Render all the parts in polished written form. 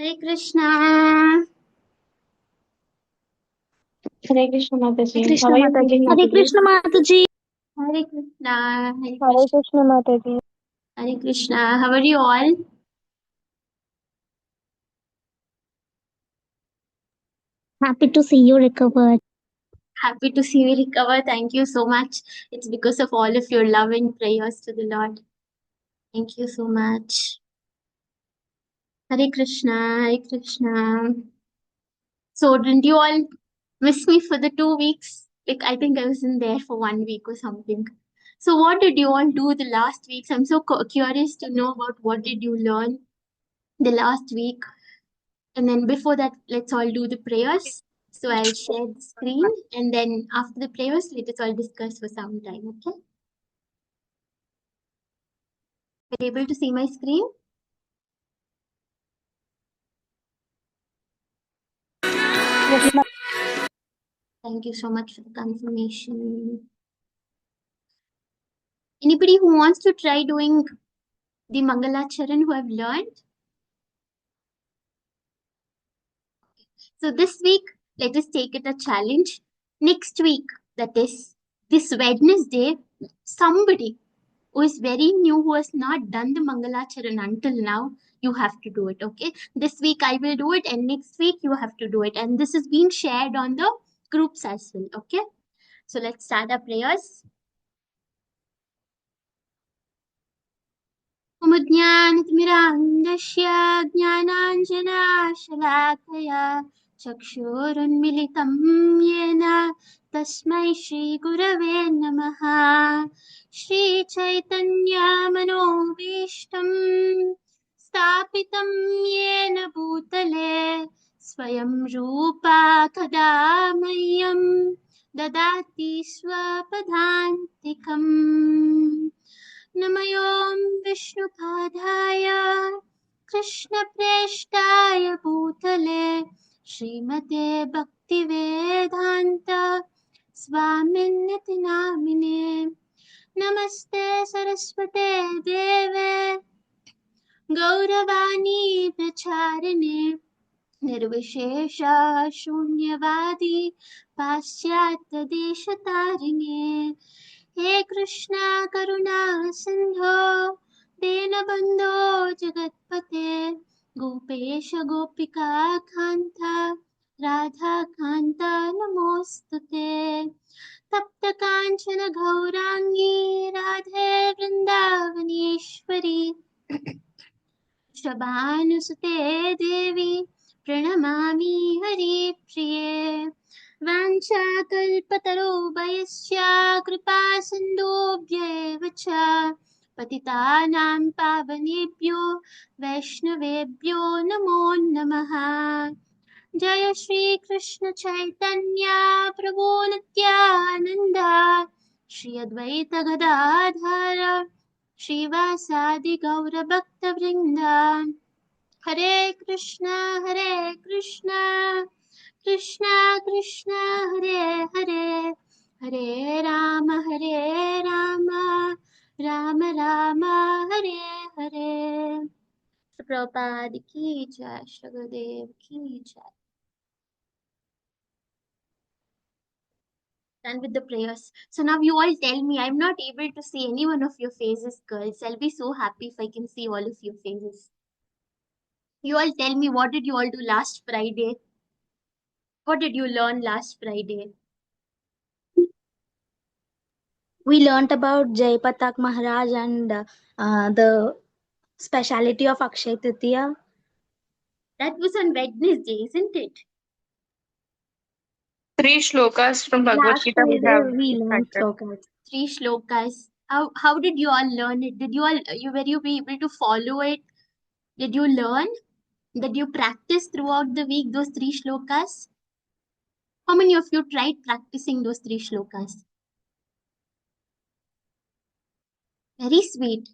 Hare Krishna. Hare Krishna Mataji. Hare Krishna How are you Mataji. feeling, Hare Mataji? Krishna Mataji. Hare Krishna. Hare Hare Krishna. Krishna Mataji. Hare Krishna. How are you all? Happy to see you recovered. Happy to see you recover. Thank you so much. It's because of all of your love and prayers to the Lord. Thank you so much. Hare Krishna. Hare Krishna. So, didn't you all miss me for the 2 weeks? Like, I think I was in there for 1 week or something. So, what did you all do the last weeks? I'm so curious to know about what did you learn the last week. And then before that, let's all do the prayers. So I'll share the screen, and then after the prayers, let us all discuss for some time, okay? Are you able to see my screen? Yes, ma'am. Thank you so much for the confirmation. Anybody who wants to try doing the Mangalacharan who have learned? So this week, let us take it a challenge. Next week, that is this Wednesday, somebody who is very new, who has not done the Mangalacharan until now, you have to do it, okay? This week I will do it, and next week you have to do it. And this is being shared on the groups as well, okay? So let's start our prayers. मुद्ज्ञानतिमिरान्धस्य ज्ञानाञ्जनाशलाकया चक्षुरुन्मिलितं येन तस्मै श्रीगुरवे नमः। श्रीचैतन्यमनोभीष्टं स्थापितं येन भूतले स्वयं रूपा कदा मह्यं ददाति स्वपदान्तिकम्। नमयों विष्णुपादाय कृष्णप्रेष्ठाय भूतले श्रीमते भक्तिवेदान्त स्वामिन्निति नामिने। नमस्ते सरस्वते देवे गौरवाणी प्रचारिणे निर्विशेष शून्यवादी पाश्चात्यदेशतारिणे। हे कृष्णा करुणा सिन्धो दीनबन्धो जगत्पते गोपेश गोपिका कान्ता राधा कान्ता नमोऽस्तुते। तप्त काञ्चन गौराङ्गी राधे वृन्दावनेश्वरी शबानुसुते देवी प्रणमामि हरिप्रिये। वाञ्छाकल्पतरुभयस्य कृपा सिन्धुभ्यैव च पतितानां पावनेभ्यो वैष्णवेभ्यो नमो नमः। जय श्री कृष्ण चैतन्य प्रभु नित्यानंद श्री अद्वैत गदाधर श्रीवासादि गौर भक्त वृंद। हरे कृष्णा कृष्णा कृष्णा हरे हरे, हरे राम राम राम हरे हरे। प्रभुपाद की जय, श्री गुरुदेव की जय। Done with the prayers. So now you all tell me, I'm not able to see any one of your faces, girls. I'll be so happy if I can see all of your faces. You all tell me, what did you all do last Friday? What did you learn last Friday? We learnt about Jai Patak Maharaj and the speciality of Akshay Tritiya. That was on Wednesday, isn't it? 3 shlokas from Bhagavad Last Gita we Friday have we learnt recited. slokas. 3 shlokas. How did you all learn it? Did you all were you be able to follow it? Did you learn? Did you practice throughout the week those 3 shlokas? How many of you tried practicing those 3 shlokas? Very sweet.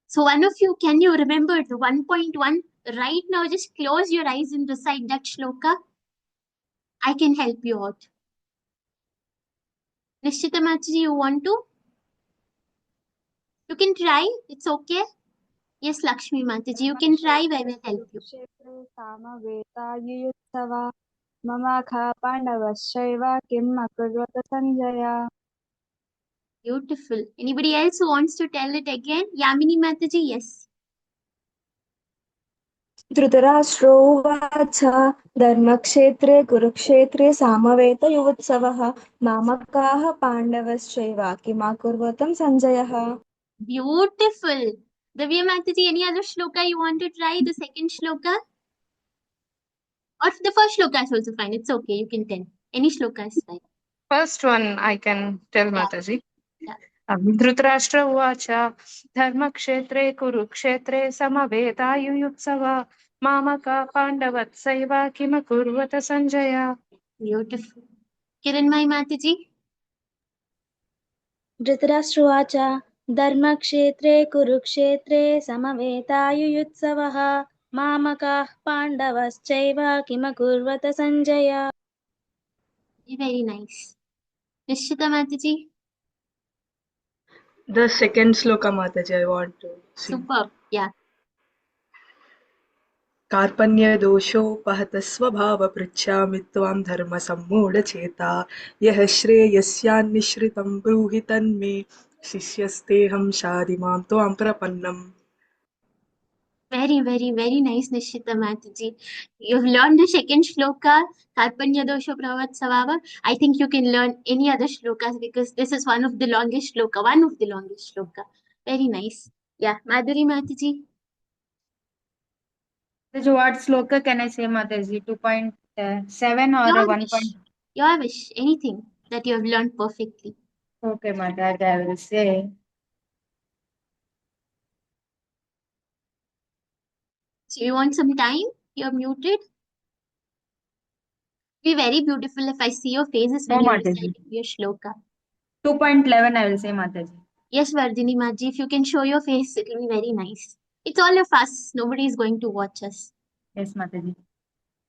So one of you, can you remember the 1.1? Right now, just close your eyes and recite that shloka. I can help you out. Nishchita Mataji, you want to? You can try. It's okay. Yes, Lakshmi Mataji, you can try, I will help you. कुरुक्षेत्रे सामवेतायुयुत्सव ममाखा पाण्डवश्चैव किम् अकुर्वत Sanjay. Beautiful. Anybody else who wants to tell it again? Yamini Mataji, yes. धृतराष्ट्रो उवाच धर्मक्षेत्रे कुरुक्षेत्रे सामवेतयुत्सवः मामकाः पाण्डवश्चैव किमकुर्वतं सञ्जयः. Beautiful. Divya Mataji, any other shloka you want to try? The second shloka? Or the first shloka is also fine. It's okay. You can tell. Any shloka is fine. First one I can tell, Mataji. Yeah. Dhritarashtra उवाच धर्मक्षेत्रे कुरुक्षेत्रे समवेतायुयुत्सव मामका पाण्डवत्सैव किमकुर्वत Sanjay. Beautiful. Kiranmai Mataji? धृतराष्ट्रोवाच धर्मक्षेत्रे कुरुक्षेत्रे समवेतायुयुत्सवः मामकाः पाण्डवश्चैव किमकुर्वत Sanjay. Very nice. Nishita Mataji? The second sloka, Mataji, I want to sing. Superb. Yeah. कार्पण्यदोषोपहतस्वभावपृच्छामि त्वां धर्मसम्मूढचेता यः श्रेयस्यान्निश्रितं ब्रूहि तन्मे शिष्यस्तेऽहं शाधि मां त्वां प्रपन्नम्. Very, very, very nice, Nishita Mataji. You've learned the second shloka, Karpanya Dosha Pravat Savava. I think you can learn any other shlokas because this is one of the longest shloka. Very nice. Yeah, Madhuri Mataji. So what sloka can I say, Mataji? 2.7 or Your 1. wish. Your wish. Anything that you have learned perfectly. Okay, Mataji, I will say. So you want some time? You're muted. Be very beautiful if I see your faces when No, you're Mataji. reciting your shloka. 2.11 I will say, Mataji. Yes, Vardhini Maji, if you can show your face, it will be very nice. It's all of us. Nobody is going to watch us. Yes, Mataji.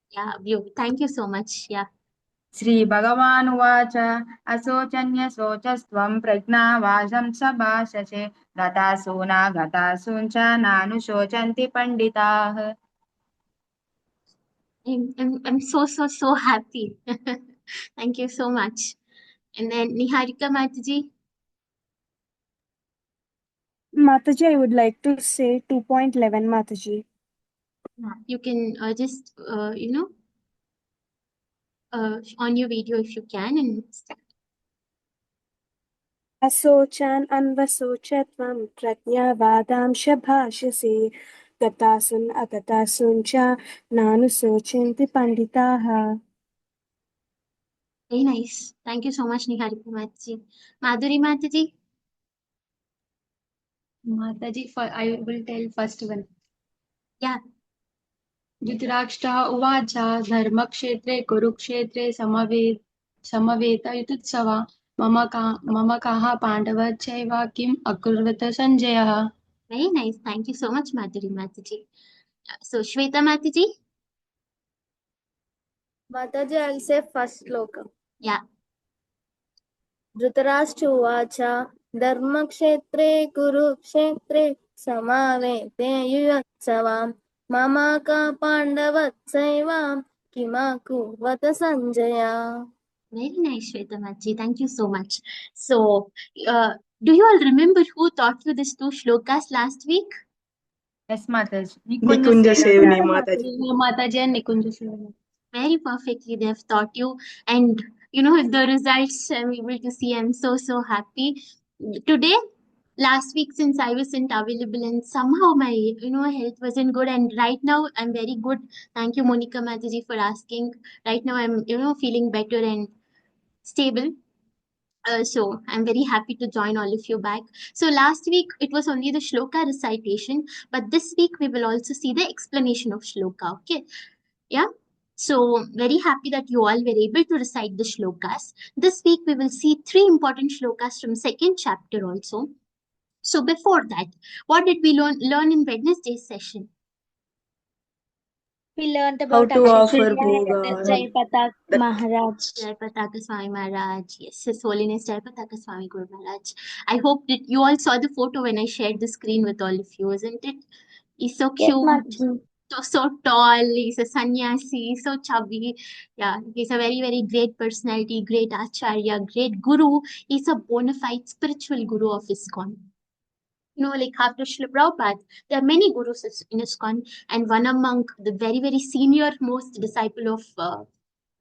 Yeah, thank you so much. Yeah. Sri Bhagavan Uvacha Asocanya Sochastvam Prajnavasam Sabhasase Gatasuna Gatasuncha Nanu Shochanti Panditah. I'm so happy. Thank you so much. And then Niharika Mataji. Mataji, I would like to say 2.11, Mataji. You can just, on your video if you can and start. असोचान अन्वसोचत्वं प्रज्ञावादांश भाषसे गतासुन अगतासुन च नानुशोचन्ति पंडिताः. Very nice. Thank you so much, Niharika Mataji. Madhuri Mataji. Mataji, I will tell first one. Yeah. धृतराष्ट्रः उवाच धर्मक्षेत्रे कुरुक्षेत्रे समवेतायुत्सवा मम काः पाण्डवश्चैव किम् अकुर्वत सञ्जयः. Very nice. Thank you so much, Madhuri Mataji. So, Shweta Mataji. Mataji, I'll say first sloka. Yeah. Dhritarashtra उवाच धर्मक्षेत्रे कुरुक्षेत्रे समावेते युयुत्सवां मामाका पाण्डवत्सैव किमकुर्वत Sanjay. Very nice, Shweta Mataji. Thank you so much. So, do you all remember who taught you these two shlokas last week? Yes, Mataji. Nikunja Sevani, Mataji. Mataji and Nikunja Sevani. Very perfectly, they have taught you. And, if the results I'm able to see, I'm so happy. Today, last week, since I wasn't available and somehow my, health wasn't good. And right now, I'm very good. Thank you, Monica Mataji, for asking. Right now, I'm, feeling better and stable. So I'm very happy to join all of you back. So last week it was only the shloka recitation, but this week we will also see the explanation of shloka. Okay, yeah. So very happy that you all were able to recite the shlokas. This week we will see 3 important shlokas from second chapter also. So before that, what did we learn in Wednesday's session? We learnt How about to offer Akshaya bhoga. Jaipatak Maharaj. Jayapataka Swami Maharaj. Yes, His Holiness Jayapataka Swami Guru Maharaj. I hope that you all saw the photo when I shared the screen with all of you, isn't it? He's so Yes, cute, Mataji. so tall. He's a sannyasi, so chubby. Yeah, he's a very, very great personality, great acharya, great guru. He's a bona fide spiritual guru of ISKCON. Like after Srila Prabhupada, there are many gurus in ISKCON, and one among the very, very senior most disciple of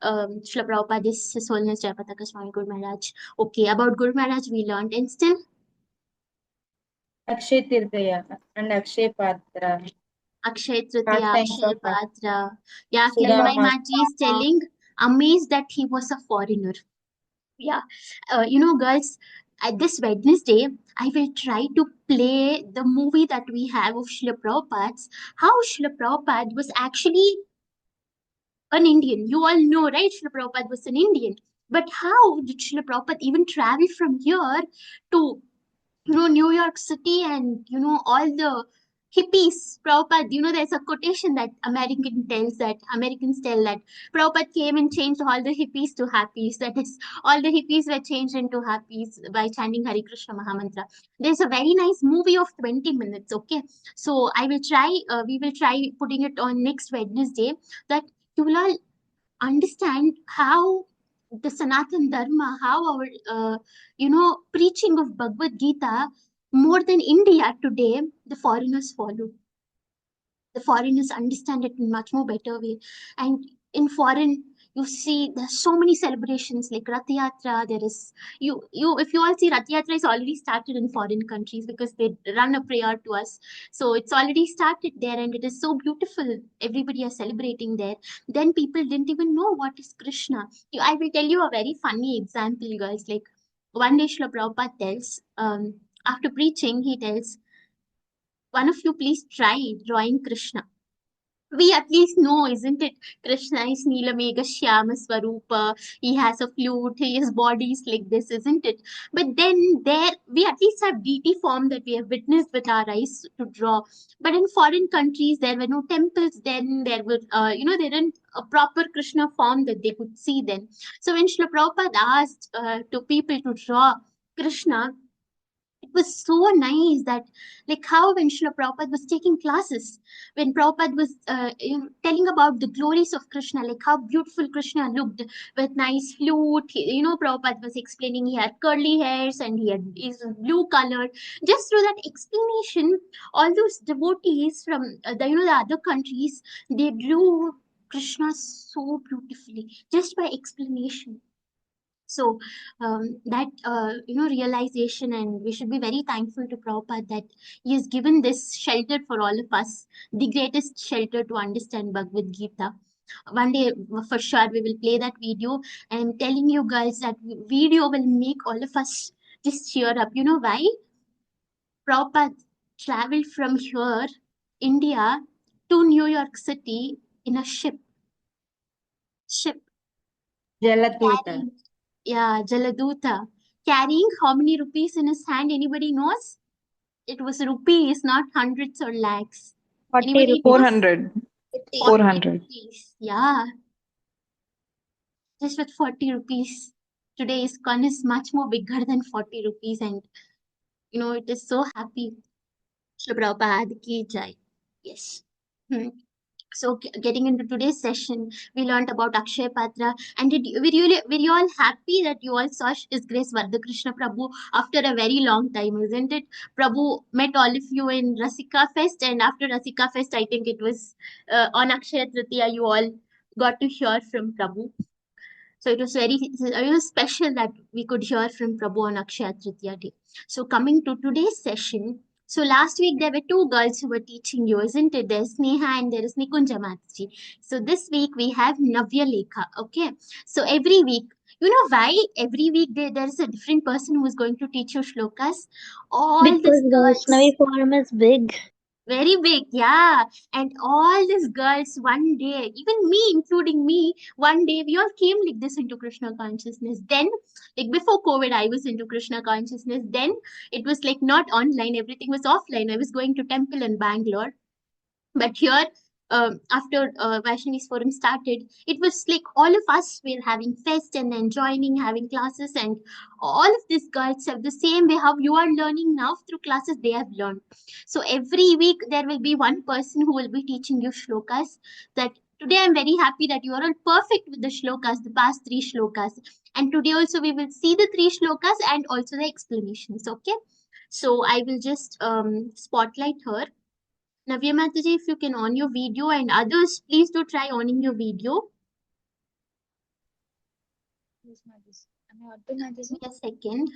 Srila Prabhupada is His Holiness Jayapataka Swami Guru Maharaj. Okay, about Guru Maharaj we learned, and still Akshay Tirthaya and Akshay Patra. Akshay Tritiya, Pastimes Akshay of Patra. Yeah, Sudha Kilmai Mas. Maji is telling, amazed that he was a foreigner. Yeah, girls, at this Wednesday, I will try to play the movie that we have of Srila Prabhupada's, how Srila Prabhupada was actually an Indian. You all know, right? Srila Prabhupada was an Indian. But how did Srila Prabhupada even travel from here to New York City and, all the hippies? Prabhupada, there's a quotation that Americans tell that Prabhupada came and changed all the hippies to happies. That is, all the hippies were changed into happies by chanting Hare Krishna Mahamantra. There's a very nice movie of 20 minutes, okay? So we will try putting it on next Wednesday, that you will all understand how the Sanatan Dharma, how our, preaching of Bhagavad Gita, more than India today, the foreigners follow. The foreigners understand it in much more better way. And in foreign, you see there's so many celebrations like Rath Yatra. There is if you all see, Rath Yatra is already started in foreign countries because they run a prayer to us. So it's already started there, and it is so beautiful. Everybody are celebrating there. Then people didn't even know what is Krishna. I will tell you a very funny example, girls. Like one day Srila Prabhupada tells, after preaching, he tells, one of you please try drawing Krishna. We at least know, isn't it? Krishna is Neelamega Shyama Swarupa. He has a flute. His body is like this, isn't it? But then there, we at least have deity form that we have witnessed with our eyes to draw. But in foreign countries, there were no temples then. There were, there isn't a proper Krishna form that they could see then. So when Srila Prabhupada asked to people to draw Krishna, it was so nice that, like, how when Srila Prabhupada was taking classes, when Prabhupada was telling about the glories of Krishna, like how beautiful Krishna looked with nice flute. Prabhupada was explaining he had curly hairs and is blue colored. Just through that explanation, all those devotees from the other countries, they drew Krishna so beautifully just by explanation. So that realization, and we should be very thankful to Prabhupada that he has given this shelter for all of us, the greatest shelter to understand Bhagavad Gita. One day, for sure, we will play that video. And I'm telling you guys that video will make all of us just cheer up. You know why? Prabhupada traveled from here, India, to New York City in a ship. Jaladuta. Carrying, yeah, Jaladuta. Carrying how many rupees in his hand? Anybody knows? It was rupees, not hundreds or lakhs. 40 Anybody rupees. knows? 400. 40. 40 400. rupees. Yeah, just with 40 rupees. Today, ISKCON is much more bigger than 40 rupees, and it is so happy. Shri Prabhupada ki jai. Yes. Hmm. So getting into today's session, we learned about Akshay Patra, and were you all happy that you all saw His Grace Krishna Prabhu after a very long time, isn't it? Prabhu met all of you in Rasika Fest, and after Rasika Fest, I think it was on Akshay Tritiya, you all got to hear from Prabhu. So it was special that we could hear from Prabhu on Akshaya Tritiya day. So coming to today's session, so last week there were two girls who were teaching you, isn't it? There's Neha and there is Nikunja Mataji. So this week we have Navya Lekha. Okay. So every week, you know why? Every week there is a different person who is going to teach you shlokas. All these Because girls. Vaishnavi form is big. Very big, yeah. And all these girls, one day, even me, including me, one day we all came like this into Krishna consciousness. Then, like before COVID, I was into Krishna consciousness. Then it was like not online, everything was offline. I was going to temple in Bangalore. But here, after Vaishnavi's forum started, it was like all of us were having fest and then joining, having classes, and all of these girls have the same way how you are learning now through classes they have learned. So every week there will be one person who will be teaching you shlokas. That today I'm very happy that you are all perfect with the shlokas, the past three shlokas. And today also we will see the three shlokas and also the explanations. Okay. So I will just spotlight her. Navya Mataji, if you can on your video, and others, please do try owning your video. Yes, Mataji. Am I audible, Mataji? Give me a second.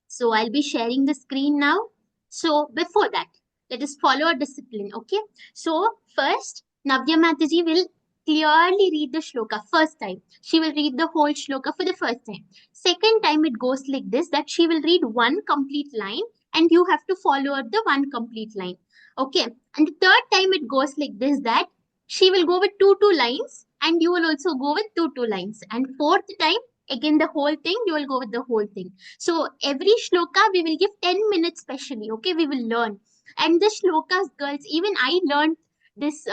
So I'll be sharing the screen now. So before that, let us follow a discipline, okay? So first, Navya Mataji will clearly read the shloka first time. She will read the whole shloka for the first time. Second time it goes like this, that she will read one complete line and you have to follow up the one complete line. Okay. And the third time it goes like this, that she will go with two lines and you will also go with two lines. And fourth time, again the whole thing, you will go with the whole thing. So every shloka we will give 10 minutes specially. Okay, we will learn. And the shlokas, girls, even I learned this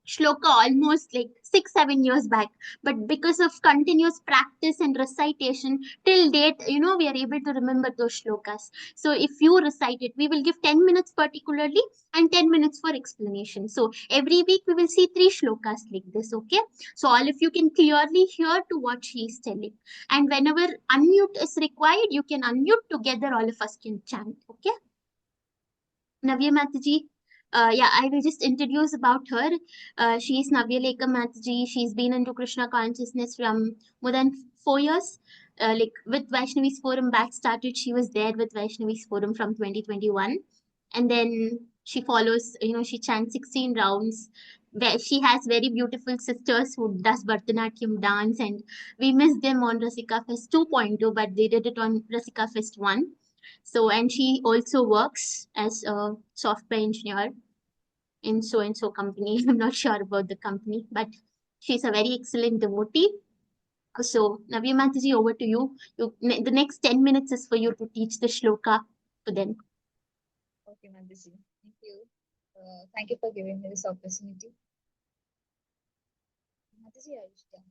shloka almost like 6-7 years back, but because of continuous practice and recitation till date, we are able to remember those shlokas. So if you recite it, we will give 10 minutes particularly and 10 minutes for explanation. So every week we will see 3 shlokas like this. Okay, so all of you can clearly hear to what she is telling, and whenever unmute is required, you can unmute together, all of us can chant. Okay, Navya Mataji. Yeah, I will just introduce about her. She is Navya Lekha Mataji. She's been into Krishna consciousness from more than 4 years. Like with Vaishnavi's Forum back started, she was there with Vaishnavi's Forum from 2021. And then she follows, she chants 16 rounds. Where she has very beautiful sisters who does Bharatanatyam dance, and we missed them on Rasika Fest 2.0, but they did it on Rasika Fest 1. So, and she also works as a software engineer in so and so company. I'm not sure about the company, but she's a very excellent devotee. So, Navya Mataji, over to you. The next 10 minutes is for you to teach the shloka to them. Okay, Mataji. Thank you. Thank you for giving me this opportunity. Mataji, are you done?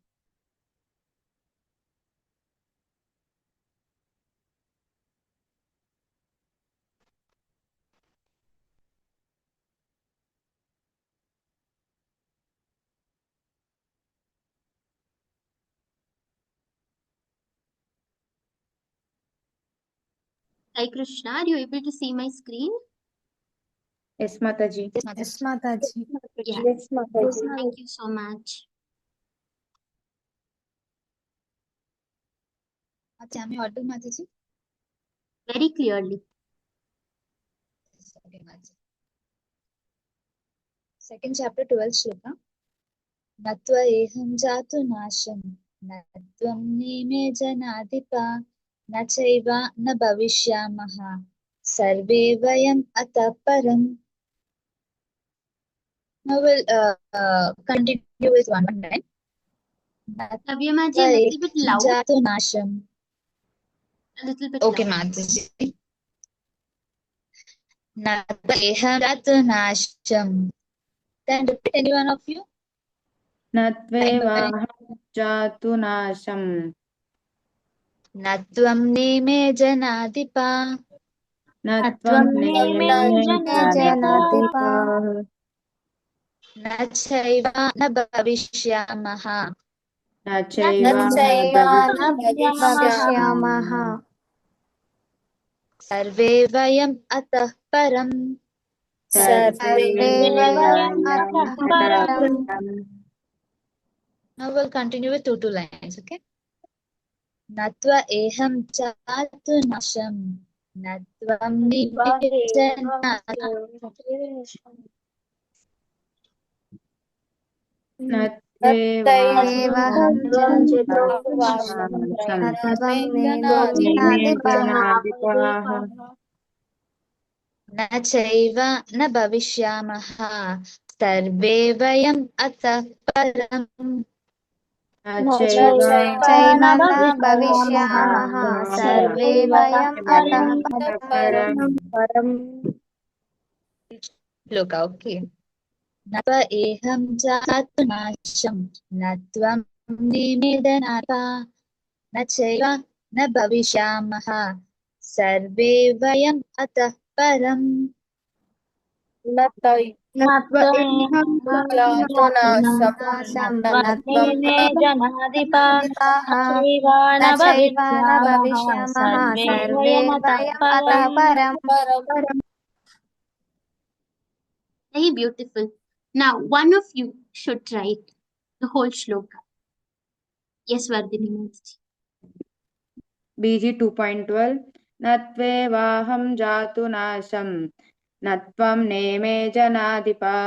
Hi Krishna, are you able to see my screen? Yes, Mataji. Yes, Mataji. Yes, Mataji. Yeah. Yes, Mataji. Thank you so much. Mataji, am I audible, Mataji? Very clearly. Yes, okay, Mataji. Second chapter, 12th shloka. Natva eham jatu nasham, natvam nime janadipa, na chaiva na bhavishyamaha, sarve vayam atah param. Now we'll continue with one more line. Navya Mataji, a little bit loud. Jatu nasham. A little bit Okay, loud. Mataji. Natva eham jatu nasham. Then repeat, any one of you. Natveva jatu nasham. Natvam nime janadipa. Natvam neme janadipa. Na chaiva na bhavishyamaha. Na chaiva Bhavishyamaha. Sarve vayam atah param. Now we'll continue with two lines, okay? Natva eham jatu nasham. Natvam nime na chaiva na bhavishyamaha. Sarve vayam atah param. न न चैव चैव न न भविष्यामः भविष्यामः सर्वे सर्वे वयम् अतः वयम् परम्। परम्। श्लोका ओके न व एहं जातु नाशं न त्वं निमिदनाथा न चैव न भविष्यामः सर्वे वयम् अतः परम् न मत्त्वमेहं त्वमेहं जातु नासं नासं न त्वं मे जनाधिपा जनाधिपाः न चैव न न चैव न भविष्यामः भविष्यामः सर्वे सर्वे वयमतः वयम् अतः परम्। परम्। Very beautiful. Now, one of you should try it, the whole shloka. Yes, Vardhini Mataji. BG 2.12 न त्वेवाहं जातु नाशं न त्वं नेमे जनाधिपा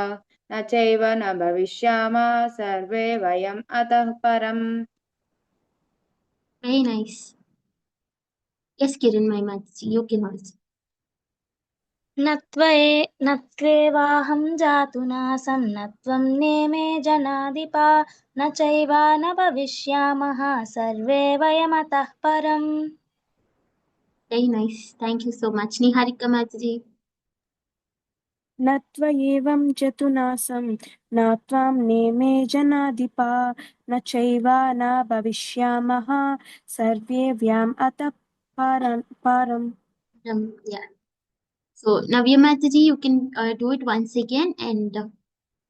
न चैव न भविष्यामः सर्वे वयम् अतः परम्. Very nice. Yes, Kiran, my Mataji, you can also. न त्वेवाहं जातु नासं न त्वं नेमे जनाधिपा न चैव न भविष्यामः सर्वे वयमतः परम्। Very nice. Thank you so much. Niharika Mataji. न त्वयेवं जतुनासं न त्वां नेमे जनाधिपा न चैव न भविष्यामः सर्वे व्यम् अतः परम्। Yeah. So, Navya Mataji, you can do it once again, and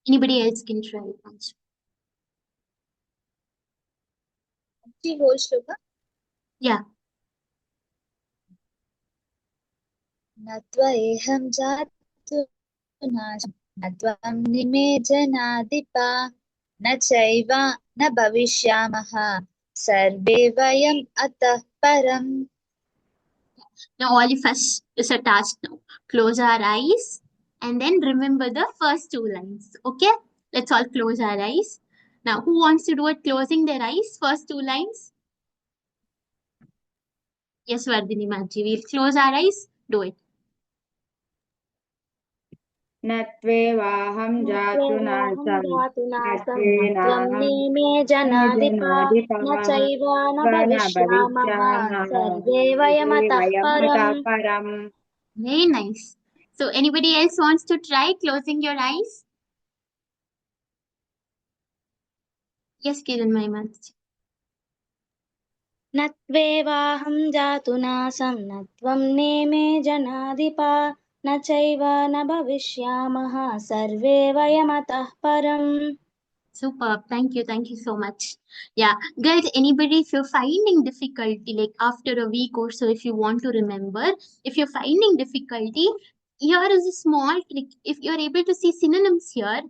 anybody else can try it once. the whole shloka Yeah. न त्वेहं जातु नाशं न त्वं निमे जनाधिपा न चैव न भविष्यामः सर्वे वयम् अतः परम् Now, all of us is a task now. Close our eyes and then remember the first two lines. Okay? Let's all close our eyes. Now, who wants to do it closing their eyes? First two lines? Yes, Vardhini Mataji. We'll close our eyes. Do it. न त्वेवाहं न जातु त्वेवाहं नासं जातु न नासं न त्वं त्वेनाहं नेमे जनाधिपा न जनाधिपः चैव न न भविष्यामः भविष्यामः सर्वे सर्वे वयमतः वयम् अतः परम्। परम्. Very nice. So, anybody else wants to try closing your eyes? Yes, Kiran, my Mataji. न त्वेवाहं जातु नासं न त्वं नेमे जनाधिपा न चैव न भविष्यामः सर्वे वयमतः परम्। Superb. Thank you. Thank you so much. Yeah. Guys, anybody, if you're finding difficulty, like after a week or so, if you want to remember, if you're finding difficulty, here is a small trick. If you're able to see synonyms here,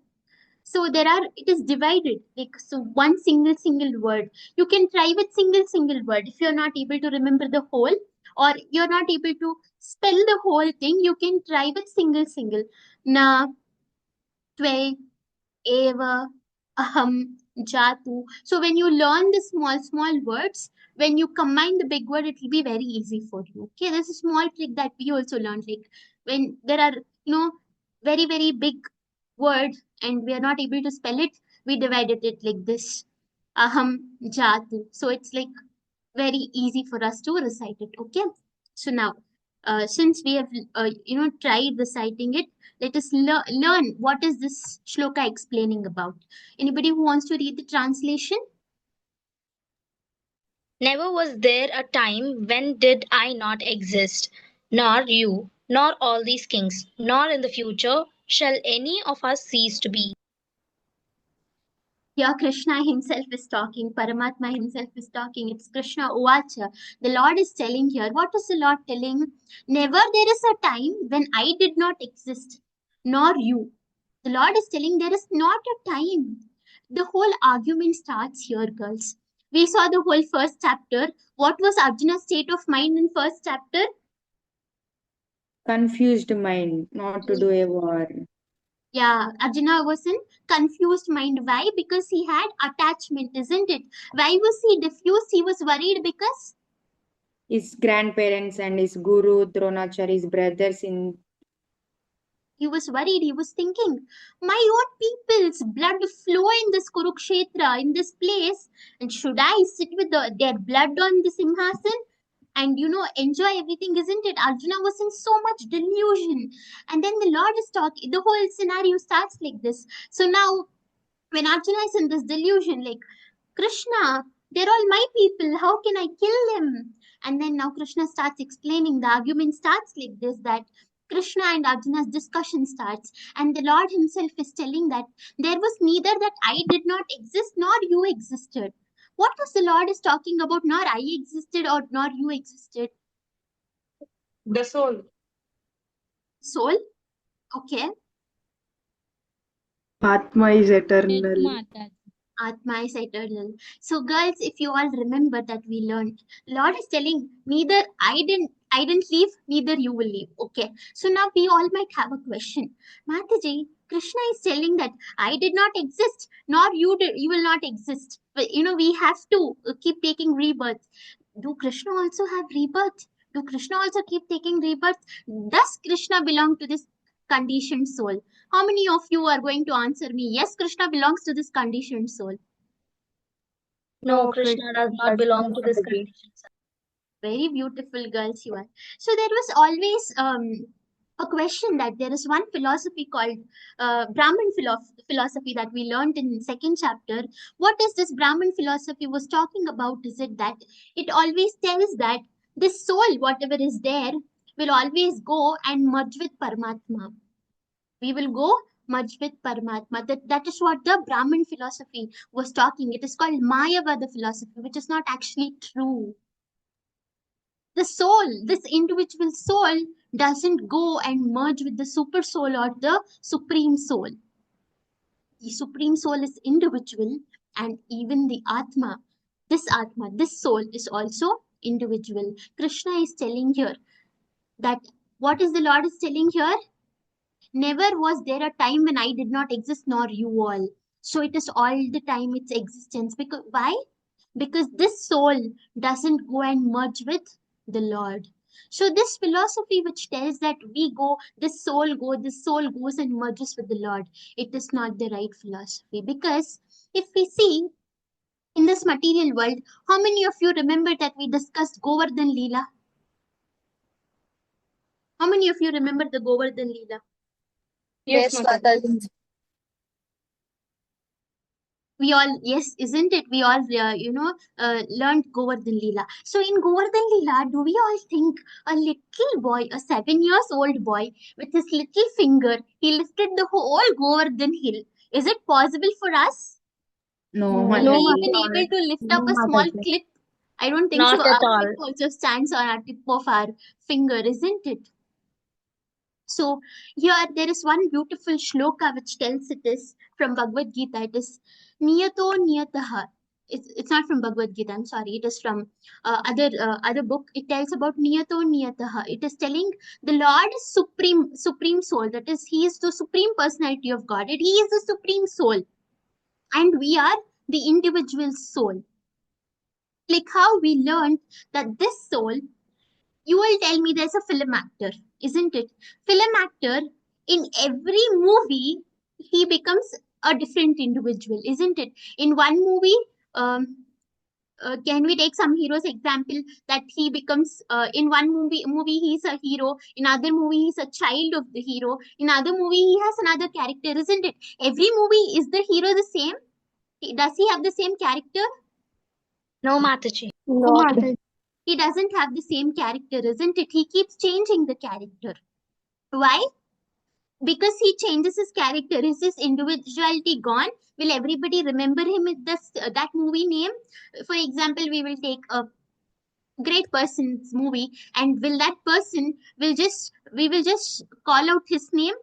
so there are, it is divided. Like, so one single word. You can try with single word. If you're not able to remember the whole, or you're not able to spell the whole thing, you can try with single. Na, twe, eva, aham, jatu. So when you learn the small words, when you combine the big word, it will be very easy for you. Okay, there's a small trick that we also learned. Like when there are, very big word and we are not able to spell it, we divided it like this. Aham, jatu. So it's like very easy for us to recite it. Okay. So now, since we have tried reciting it, let us learn what is this shloka explaining about. Anybody who wants to read the translation? Never was there a time when did I not exist, nor you, nor all these kings, nor in the future shall any of us cease to be. Here Krishna himself is talking, Paramatma himself is talking. It's Krishna Uvacha. The Lord is telling here. What is the Lord telling? Never there is a time when I did not exist, nor you. The Lord is telling there is not a time. The whole argument starts here, girls. We saw the whole first chapter. What was Arjuna's state of mind in first chapter? Confused mind, not to do a war. Yeah, Arjuna was in confused mind. Why? Because he had attachment, isn't it? Why was he diffused? He was worried because His grandparents and his guru Dronacharya's brothers in He was worried. He was thinking, my own people's blood flow in this Kurukshetra, in this place, and should I sit with their blood on the Simhasan and enjoy everything? Isn't it? Arjuna was in so much delusion, and then the Lord is talking. The whole scenario starts like this. So now, when Arjuna is in this delusion, like, Krishna, they're all my people. How can I kill them? And then now Krishna starts explaining. The argument starts like this, that Krishna and Arjuna's discussion starts. And the Lord himself is telling that there was neither that I did not exist nor you existed. What was the Lord is talking about? Nor I existed or nor you existed. The soul. Soul? Okay. Atma is eternal. Atma is eternal. So, girls, if you all remember that we learned, Lord is telling neither I didn't leave, neither you will leave. Okay. So now we all might have a question. Mataji, Krishna is telling that I did not exist, nor you will not exist. But we have to keep taking rebirth. Do Krishna also have rebirth? Do Krishna also keep taking rebirth? Does Krishna belong to this conditioned soul? How many of you are going to answer me? Yes, Krishna belongs to this conditioned soul. No, No, Krishna does Krishna not does belong not to this agree. condition. Very beautiful girls you are. So there was always a question that there is one philosophy called Brahman philosophy that we learned in second chapter. What is this Brahman philosophy was talking about? Is it that it always tells that this soul, whatever is there, will always go and merge with Paramatma. We will go merge with Paramatma. That is what the Brahmin philosophy was talking. It is called Mayavada philosophy, which is not actually true. The soul, this individual soul, doesn't go and merge with the super soul or the supreme soul. The supreme soul is individual, and even the Atma, this soul is also individual. Krishna is telling here that what is the Lord is telling here? Never was there a time when I did not exist, nor you all. So it is all the time its existence. Because why? Because this soul doesn't go and merge with the Lord. So this philosophy which tells that this soul goes and merges with the Lord, it is not the right philosophy. Because if we see in this material world, how many of you remember that we discussed Govardhan Leela? How many of you remember the Govardhan Leela? Yes, Yes, Mataji. Mataji. We all, yes, isn't it? We all learned Govardhan Leela. So in Govardhan Leela, do we all think a little boy, a 7 years old boy with his little finger, he lifted the whole Govardhan hill? Is it possible for us? No, Will No, we Mataji. even Mataji. able to lift No, up a small Mataji. clip? I don't think so. Not at Our all. hip also stands on our tip of our finger, isn't it? So here there is one beautiful shloka which tells it is from Bhagavad Gita. It is Niyato Niyataha. It's not from Bhagavad Gita. I'm sorry. It is from other book. It tells about Niyato Niyataha. It is telling the Lord is supreme soul. That is, He is the supreme personality of God. And He is the supreme soul, and we are the individual soul. Like how we learned that this soul, you will tell me there's a film actor, isn't it? Film actor, in every movie, he becomes a different individual, isn't it? In one movie, can we take some hero's example that he becomes in one movie he's a hero, in other movie he's a child of the hero, in other movie he has another character, isn't it? Every movie, is the hero the same? Does he have the same character? No, Mataji. No, No, Mataji. He doesn't have the same character, isn't it? He keeps changing the character. Why? Because he changes his character. Is his individuality gone? Will everybody remember him with that movie name? For example, we will take a great person's movie, and will that person we will just call out his name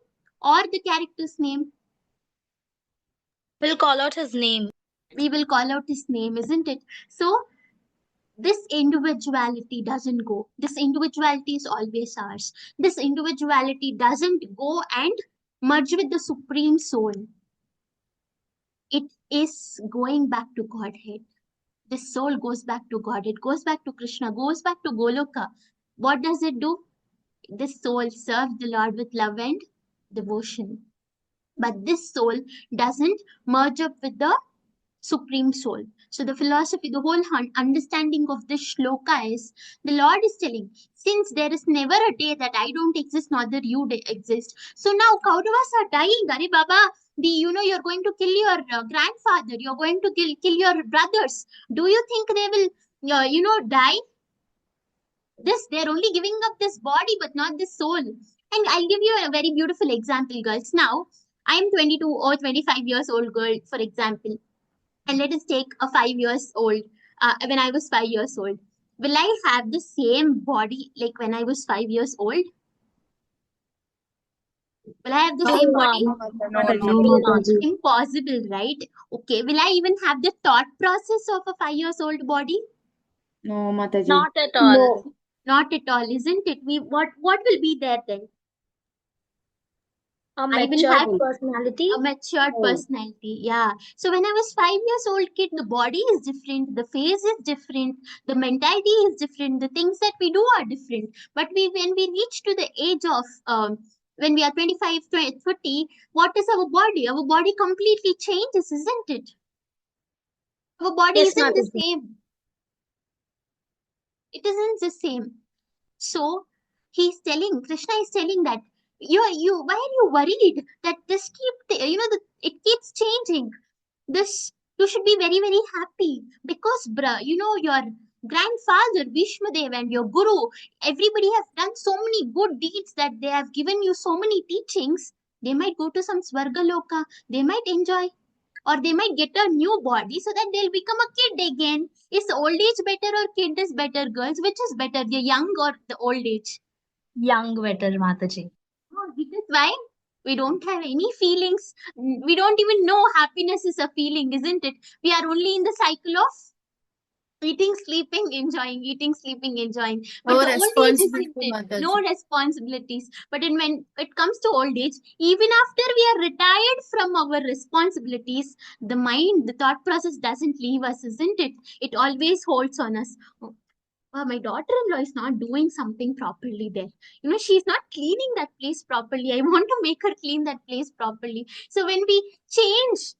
or the character's name? We'll call out his name. We will call out his name, isn't it? So this individuality doesn't go. This individuality is always ours. This individuality doesn't go and merge with the supreme soul. It is going back to Godhead. This soul goes back to God. It goes back to Krishna, goes back to Goloka. What does it do? This soul serves the Lord with love and devotion. But this soul doesn't merge up with the supreme soul. So the philosophy, the whole understanding of this shloka is the Lord is telling, since there is never a day that I don't exist, nor that you exist. So now Kauravas are dying. Are Baba, you're going to kill your grandfather. You're going to kill your brothers. Do you think they will, die? They're only giving up this body, but not this soul. And I'll give you a very beautiful example, girls. Now, I am 22 or 25 years old girl, for example, and let us take a 5 years old, when I was 5 years old. Will I have the same body like when I was 5 years old? Will I have the You same body? can't. No, Mataji. no. You can't. Impossible, right? Okay, will I even have the thought process of a 5 years old body? No, Mataji. Not at all. Not at all, isn't it? What will be there then? A I will matured have personality. a matured personality. Yeah. So when I was 5 years old kid, the body is different, the face is different, the mentality is different, the things that we do are different. But when we reach to the age of when we are 25, 30, what is our body? Our body completely changes, isn't it? Our body Yes, isn't the Mataji. same. It isn't the same. So Krishna is telling that why are you worried that it keeps changing? This, you should be very, very happy because, your grandfather Vishmadev and your guru, everybody have done so many good deeds that they have given you so many teachings. They might go to some Swargaloka, they might enjoy, or they might get a new body so that they'll become a kid again. Is old age better or kid is better, girls? Which is better, the young or the old age? Young better, Mataji. Oh, because why? We don't have any feelings. We don't even know happiness is a feeling, isn't it? We are only in the cycle of eating, sleeping, enjoying, eating, sleeping, enjoying. But No the old age responsibility, isn't it? Mataji. No responsibilities. But when it comes to old age, even after we are retired from our responsibilities, the mind, the thought process doesn't leave us, isn't it? It always holds on us. Oh, my daughter-in-law is not doing something properly there. She's not cleaning that place properly. I want to make her clean that place properly. So when we change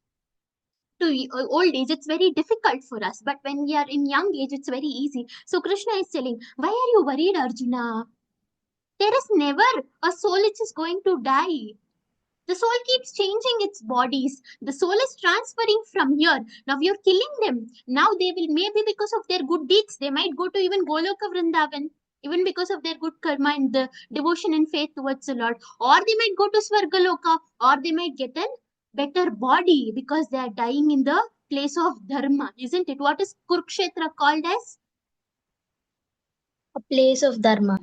to old age, it's very difficult for us. But when we are in young age, it's very easy. So Krishna is telling, why are you worried, Arjuna? There is never a soul which is going to die. The soul keeps changing its bodies. The soul is transferring from here. Now you're killing them. Now they will, maybe because of their good deeds, they might go to even Goloka Vrindavan, even because of their good karma and the devotion and faith towards the Lord. Or they might go to Swargaloka, or they might get a better body because they are dying in the place of Dharma, isn't it? What is Kurukshetra called as? A place of dharma.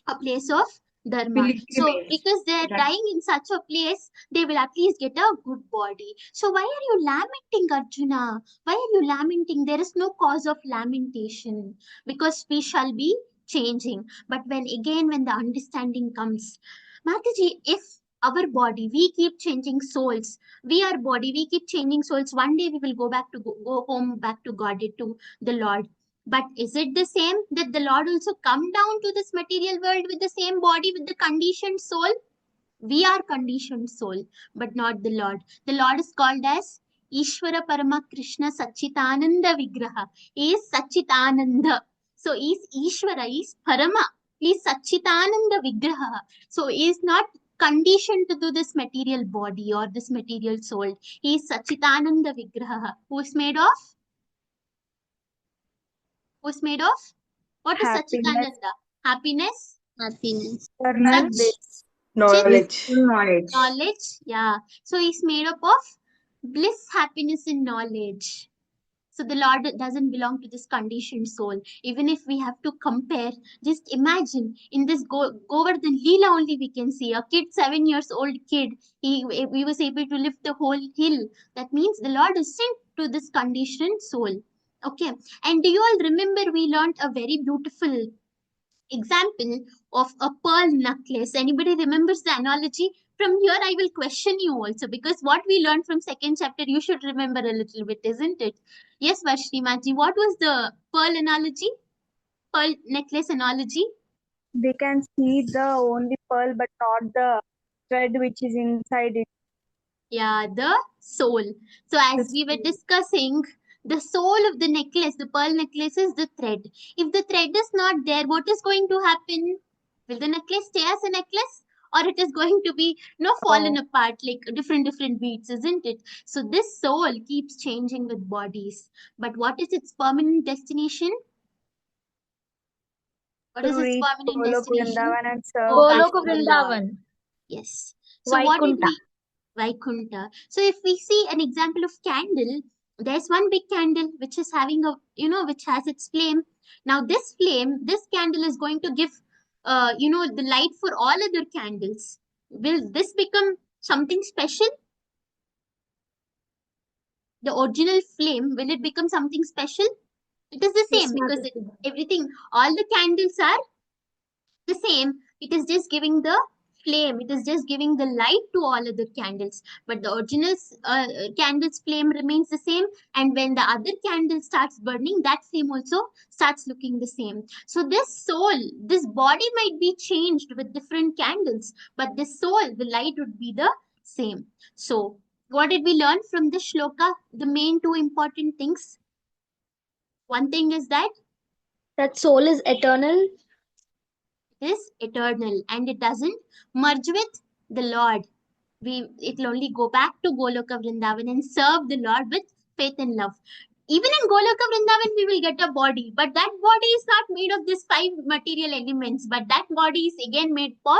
A place of dharma. So Pilgrimage. because they're Right. dying in such a place, they will at least get a good body. So why are you lamenting, Arjuna? Why are you lamenting? There is no cause of lamentation because we shall be changing. But when the understanding comes, Mataji, if our body, we keep changing souls, we are body, we keep changing souls, one day we will go home back to God, to the Lord. But is it the same that the Lord also come down to this material world with the same body, with the conditioned soul? We are conditioned soul, but not the Lord. The Lord is called as Ishvara Parama Krishna Sachitananda Vigraha. He is Sachitananda. So he is Ishvara, he is Parama. He is Sachitananda Vigraha. So he is not conditioned to do this material body or this material soul. He is Sachitananda Vigraha. Who is made of? Who's made of? What is Happiness, Sachitananda? Happiness, Happiness. eternal Sach, bliss, Chit, Knowledge. Knowledge. knowledge. Yeah. So he's made up of bliss, happiness, and knowledge. So the Lord doesn't belong to this conditioned soul. Even if we have to compare, just imagine in this Govardhan Leela only we can see a kid, 7 years old kid. He was able to lift the whole hill. That means the Lord is sent to this conditioned soul. Okay. And do you all remember we learned a very beautiful example of a pearl necklace? Anybody remembers the analogy? From here I will question you also, because what we learned from second chapter you should remember a little bit, isn't it? Yes, Vashnimaji, what was the pearl analogy, pearl necklace analogy? they can see the only pearl but not the thread which is inside it. Yeah, the soul. So as we were discussing, the soul of the necklace, the pearl necklace is the thread. If the thread is not there, what is going to happen? Will the necklace stay as a necklace? Or it is going to be, fallen apart like different beads, isn't it? So this soul keeps changing with bodies. But what is its permanent destination? What To is its reach permanent Golok destination? Vrindavan and serve Go back Goloka to the Lord. Vrindavan, Yes. So what did Vaikunta. we Vaikunta. So if we see an example of candle, there's one big candle which is having which has its flame. Now this flame, this candle is going to give, the light for all other candles. Will this become something special? The original flame, will it become something special? It is the Yes, same because Mataji. everything, all the candles are the same. It is just giving the flame, it is just giving the light to all other candles, but the original candle's flame remains the same. And when the other candle starts burning, that flame also starts looking the same. So this soul, this body might be changed with different candles, but this soul, the light would be the same. So what did we learn from this shloka? The main two important things. One thing is that That soul is eternal. is eternal and it doesn't merge with the Lord. It'll only go back to Goloka Vrindavan and serve the Lord with faith and love. Even in Goloka Vrindavan, we will get a body, but that body is not made of these five material elements, but that body is again made of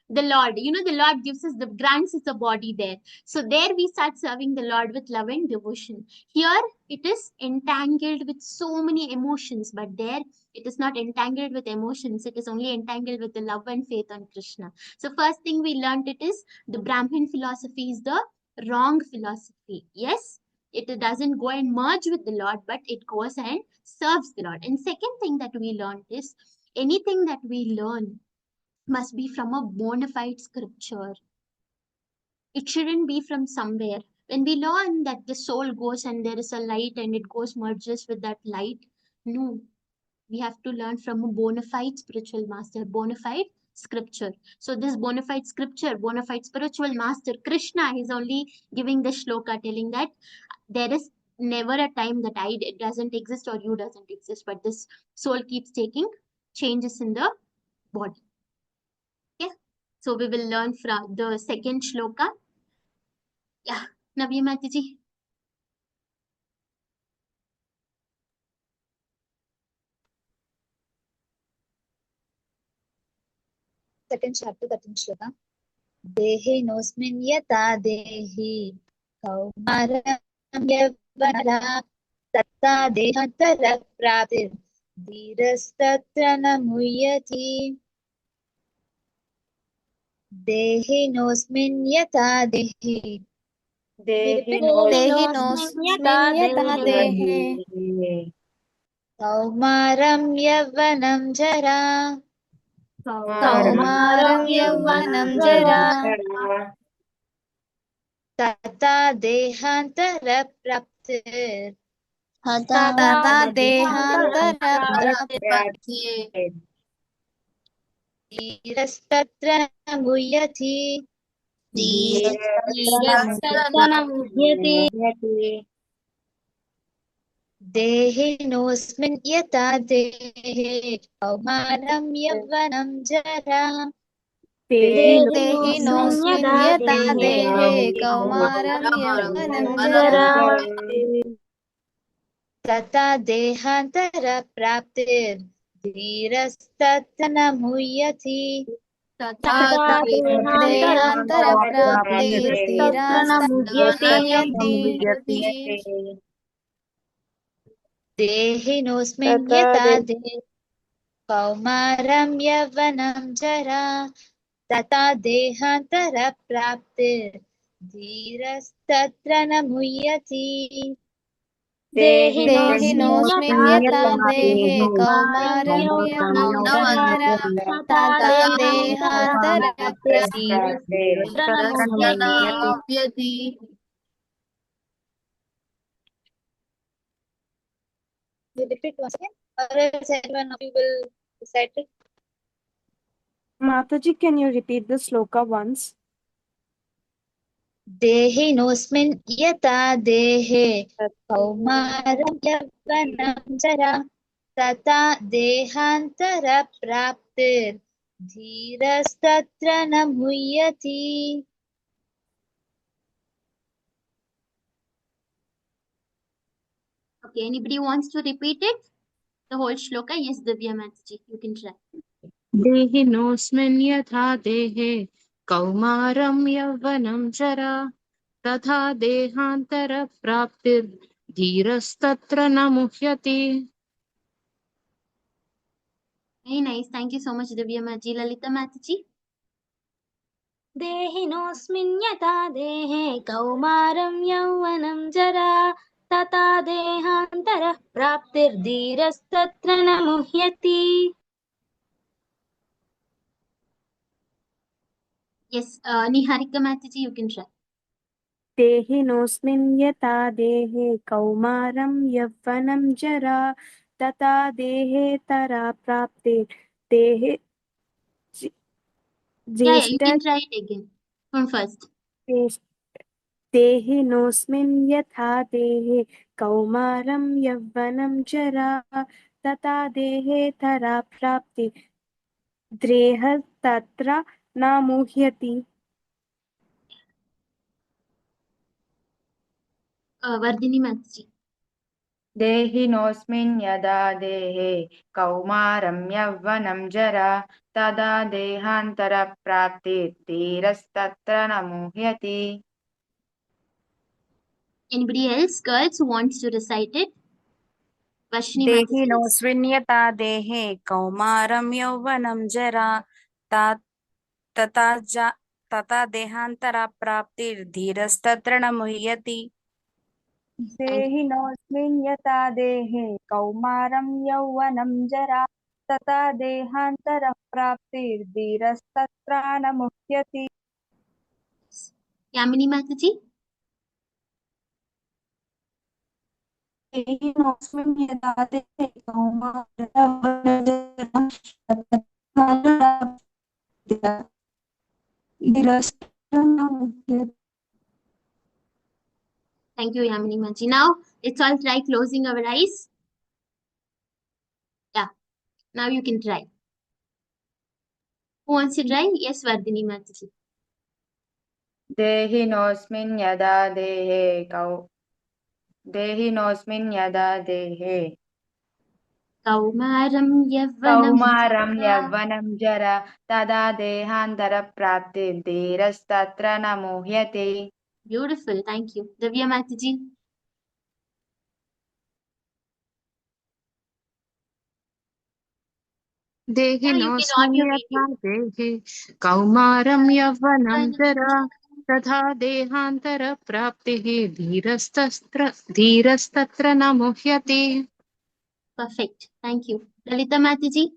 the Lord. The Lord gives us the grants us a body there. So there we start serving the Lord with love and devotion. Here it is entangled with so many emotions, but there it is not entangled with emotions. It is only entangled with the love and faith on Krishna. So first thing we learned it is the Brahmin philosophy is the wrong philosophy. Yes, it doesn't go and merge with the Lord, but it goes and serves the Lord. And second thing that we learned is anything that we learn must be from a bona fide scripture. It shouldn't be from somewhere. When we learn that the soul goes and there is a light and it goes merges with that light, no, we have to learn from a bona fide spiritual master, bona fide scripture. So this bona fide scripture, bona fide spiritual master, Krishna is only giving the shloka telling that there is never a time that I doesn't exist or you doesn't exist, but this soul keeps taking changes in the body. Okay, so we will learn from the second shloka. Yeah, Navya Mataji. Second chapter, 13th shloka. Dehinosmin yata dehi kaumaram yavana tatta dehantara praptir dhirastatra namuyati. Dehinosmin yata dehi. देहिनोऽस्मिन् यथा देहे Kaumaram yavvanam jara कौमारं यौवनं जरा tata dehantara praptir तदा देहान्तरप्राप्त्ये धीरस्तत्र मुह्यति. देहिनोऽस्मिन् यथा देहे कौमारं यौवनं जरा देहिनोऽस्मिन् यथा देहे कौमारं यौवनं जरा तथा देहान्तरप्राप्तिर्धीरस्तत्र न मुह्यति. तथा देहान्तरप्राप्तिर्धीरास्तमुह्यति देहिनोऽस्मिन् यथा देहे कौमारं यौवनं जरा तथा देहान्तरप्राप्तिर्धीरस्तत्र न मुह्यति. देहिनोऽस्मिन् यथा देहे कौमारं यौवनं जरा तथा देहान्तरप्राप्तिर्धीरस्तमुह्यति We repeat once again, or else anyone of you will recite it. Mataji, can you repeat the sloka once? देहिनोऽस्मिन् यथा देहे कौमारं यौवनं जरा तथा देहान्तरप्राप्तिर्धीरस्तत्र न मुह्यति. Okay, anybody wants to repeat it? The whole shloka? Yes, Divya Mataji, you can try. देहिनोऽस्मिन् यथा देहे कौमारं यौवनं जरा तथा देहान्तरप्राप्तिर्धीरस्तत्र न मुह्यति. Very nice. Thank you so much, Divya Mataji. Lalita Mataji? देहिनोऽस्मिन् यथा देहे कौमारं यौवनं जरा तथा देहान्तरः प्राप्तिर्धीरस्तत्र न मुह्यति. Yes, Niharika Mataji, you can try. देहिनोऽस्मिन् यथा देहे कौमारं यौवनं जरा तथा देहेतरा प्राप्ते देहे Yeah, you ज्येष्ठ can try it again from first. देहिनोऽस्मिन् यथा देहे कौमारं यौवनं जरा तथा देहेतरा प्राप्ति द्रेहस्तत्र न मुह्यति. Vardhini Mataji. देहिनोऽस्मिन् यदा देहे कौमारं यौवनं जरा तदा देहान्तरप्राप्तिर्धीरस्तत्र न मुह्यति. Anybody else, girls, who wants to recite it? Vashni Mataji. देहिनोऽस्मिन् यथा देहे कौमारं यौवनं जरा तथा देहान्तरप्राप्तिर्धीरस्तत्र न मुह्यति. देहिनोऽस्मिन् यथा देहे कौमारं यौवनं जरा तथा देहान्तरः प्राप्तिर्धीरस्तत्र न मुह्यति. Yamini Mataji. देहिनोऽस्मिन् यथा देहे कौमारं यौवनं जरा तथा धीरस्तत्र न मुह्यति. Thank you, Yamini Mataji. Now, let's all try closing our eyes. Yeah, now you can try. Who wants to try? Yes, Vardhini Mataji. देहिनोऽस्मिन् यदा देहे Kaumaram कौमारं Yavvanam यौवनं जरा तदा देहान्तरप्राप्तिर्धीरस्तत्र न मुह्यति. Beautiful. Thank you. Divya Mataji. Yeah, you can देहिनोऽस्मिन् audio यथा video. देहे कौमारं यौवनं जरा तथा देहान्तरप्राप्तिः धीरस्तत्र न मुह्यति. Perfect. Thank you. Lalita Mataji.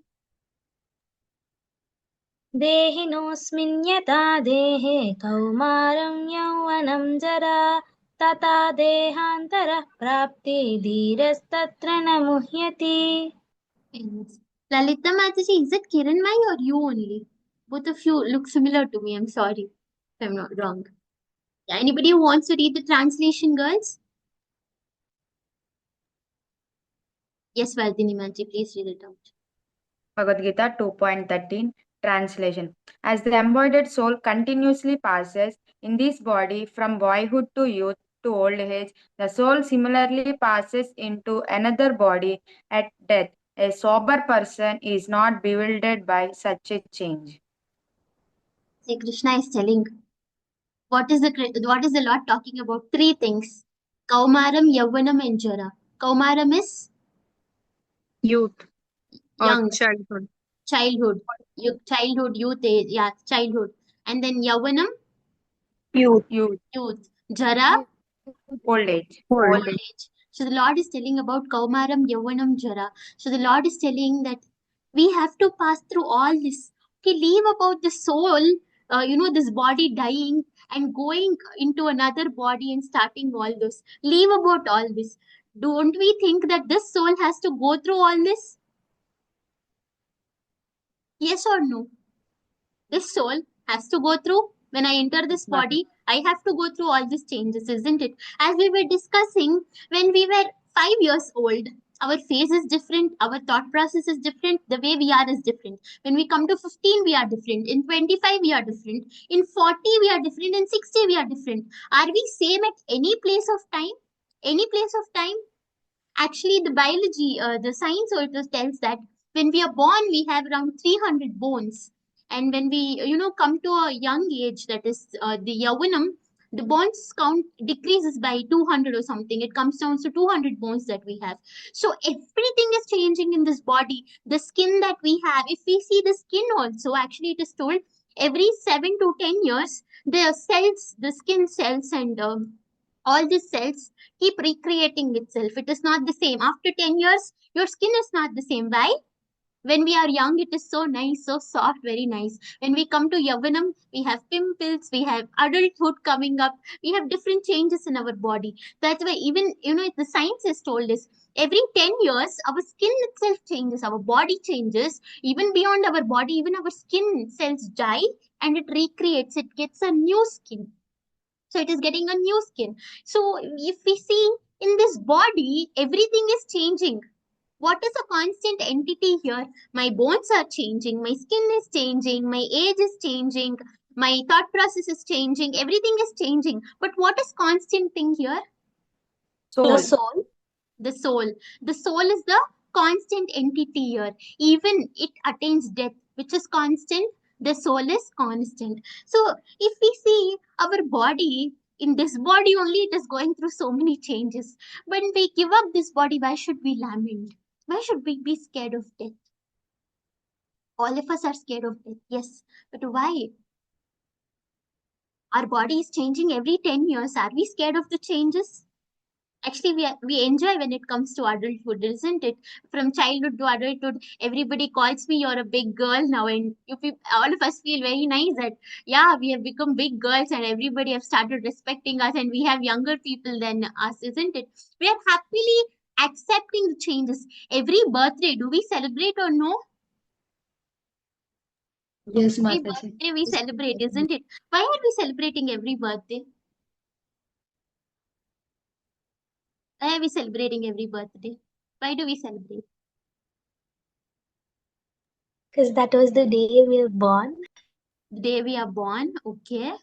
देहिनोऽस्मिन् यथा देहे कौमारं यौवनं जरा तथा देहान्तरः प्राप्तिर्धीरस्तत्र न मुह्यति. Yes. Lalita Mataji, is it Kiranmai or you only? Both of you look similar to me. I'm sorry if I'm not wrong. Yeah, anybody who wants to read the translation, girls? Yes, Vardhini Mataji, please read it out. Bhagavad Gita 2.13 Translation. As the embodied soul continuously passes in this body from boyhood to youth to old age, the soul similarly passes into another body at death. A sober person is not bewildered by such a change. See, Krishna is telling what is the Lord talking about? Three things: Kaumaram, Yavvanam, and Jara. Kaumaram is Youth or young, childhood. childhood, youth, yeah, childhood, and then Yavvanam, Youth. youth, Jara, Old age. old age. So the Lord is telling about Kaumaram, Yavvanam, Jara. So the Lord is telling that we have to pass through all this. Okay, leave about the soul, this body dying and going into another body and starting all this. Leave about all this. Don't we think that this soul has to go through all this? Yes or no? This soul has to go through When I enter this Mataji. body, I have to go through all these changes, isn't it? As we were discussing, when we were 5 years old, our face is different, our thought process is different, the way we are is different. When we come to 15, we are different. In 25, we are different. In 40, we are different. In 60, we are different. Are we same at any place of time? Any place of time? Actually, the biology, the science also tells that when we are born, we have around 300 bones. And when we, come to a young age, that is the yavanam, the bones count decreases by 200 or something. It comes down to 200 bones that we have. So everything is changing in this body. The skin that we have, if we see the skin also, actually it is told every 7 to 10 years, the cells, the skin cells and all these cells keep recreating itself. It is not the same. After 10 years, your skin is not the same. Why? When we are young, it is so nice, so soft, very nice. When we come to Yavanam, we have pimples, we have adulthood coming up, we have different changes in our body. That's why even, the science has told us every 10 years, our skin itself changes, our body changes, even beyond our body, even our skin cells die and it recreates, it gets a new skin. So it is getting a new skin. So if we see in this body, everything is changing. What is a constant entity here? My bones are changing, my skin is changing, my age is changing, my thought process is changing, everything is changing. But what is constant thing here? The Soul. soul. The soul. The soul is the constant entity here. Even it attains death, which is constant. The soul is constant. So if we see our body, in this body only, it is going through so many changes. When we give up this body, why should we lament? Why should we be scared of death? All of us are scared of death, yes. But why? Our body is changing every 10 years. Are we scared of the changes? Actually, we enjoy when it comes to adulthood, isn't it? From childhood to adulthood, everybody calls me, you're a big girl now. And all of us feel very nice that, yeah, we have become big girls and everybody have started respecting us and we have younger people than us, isn't it? We are happily accepting the changes. Every birthday, do we celebrate or no? Yes, Every Mataji. birthday we celebrate, isn't it? Why are we celebrating every birthday? Why are we celebrating every birthday? Why do we celebrate? Because that was the day we were born. The day we are born, okay.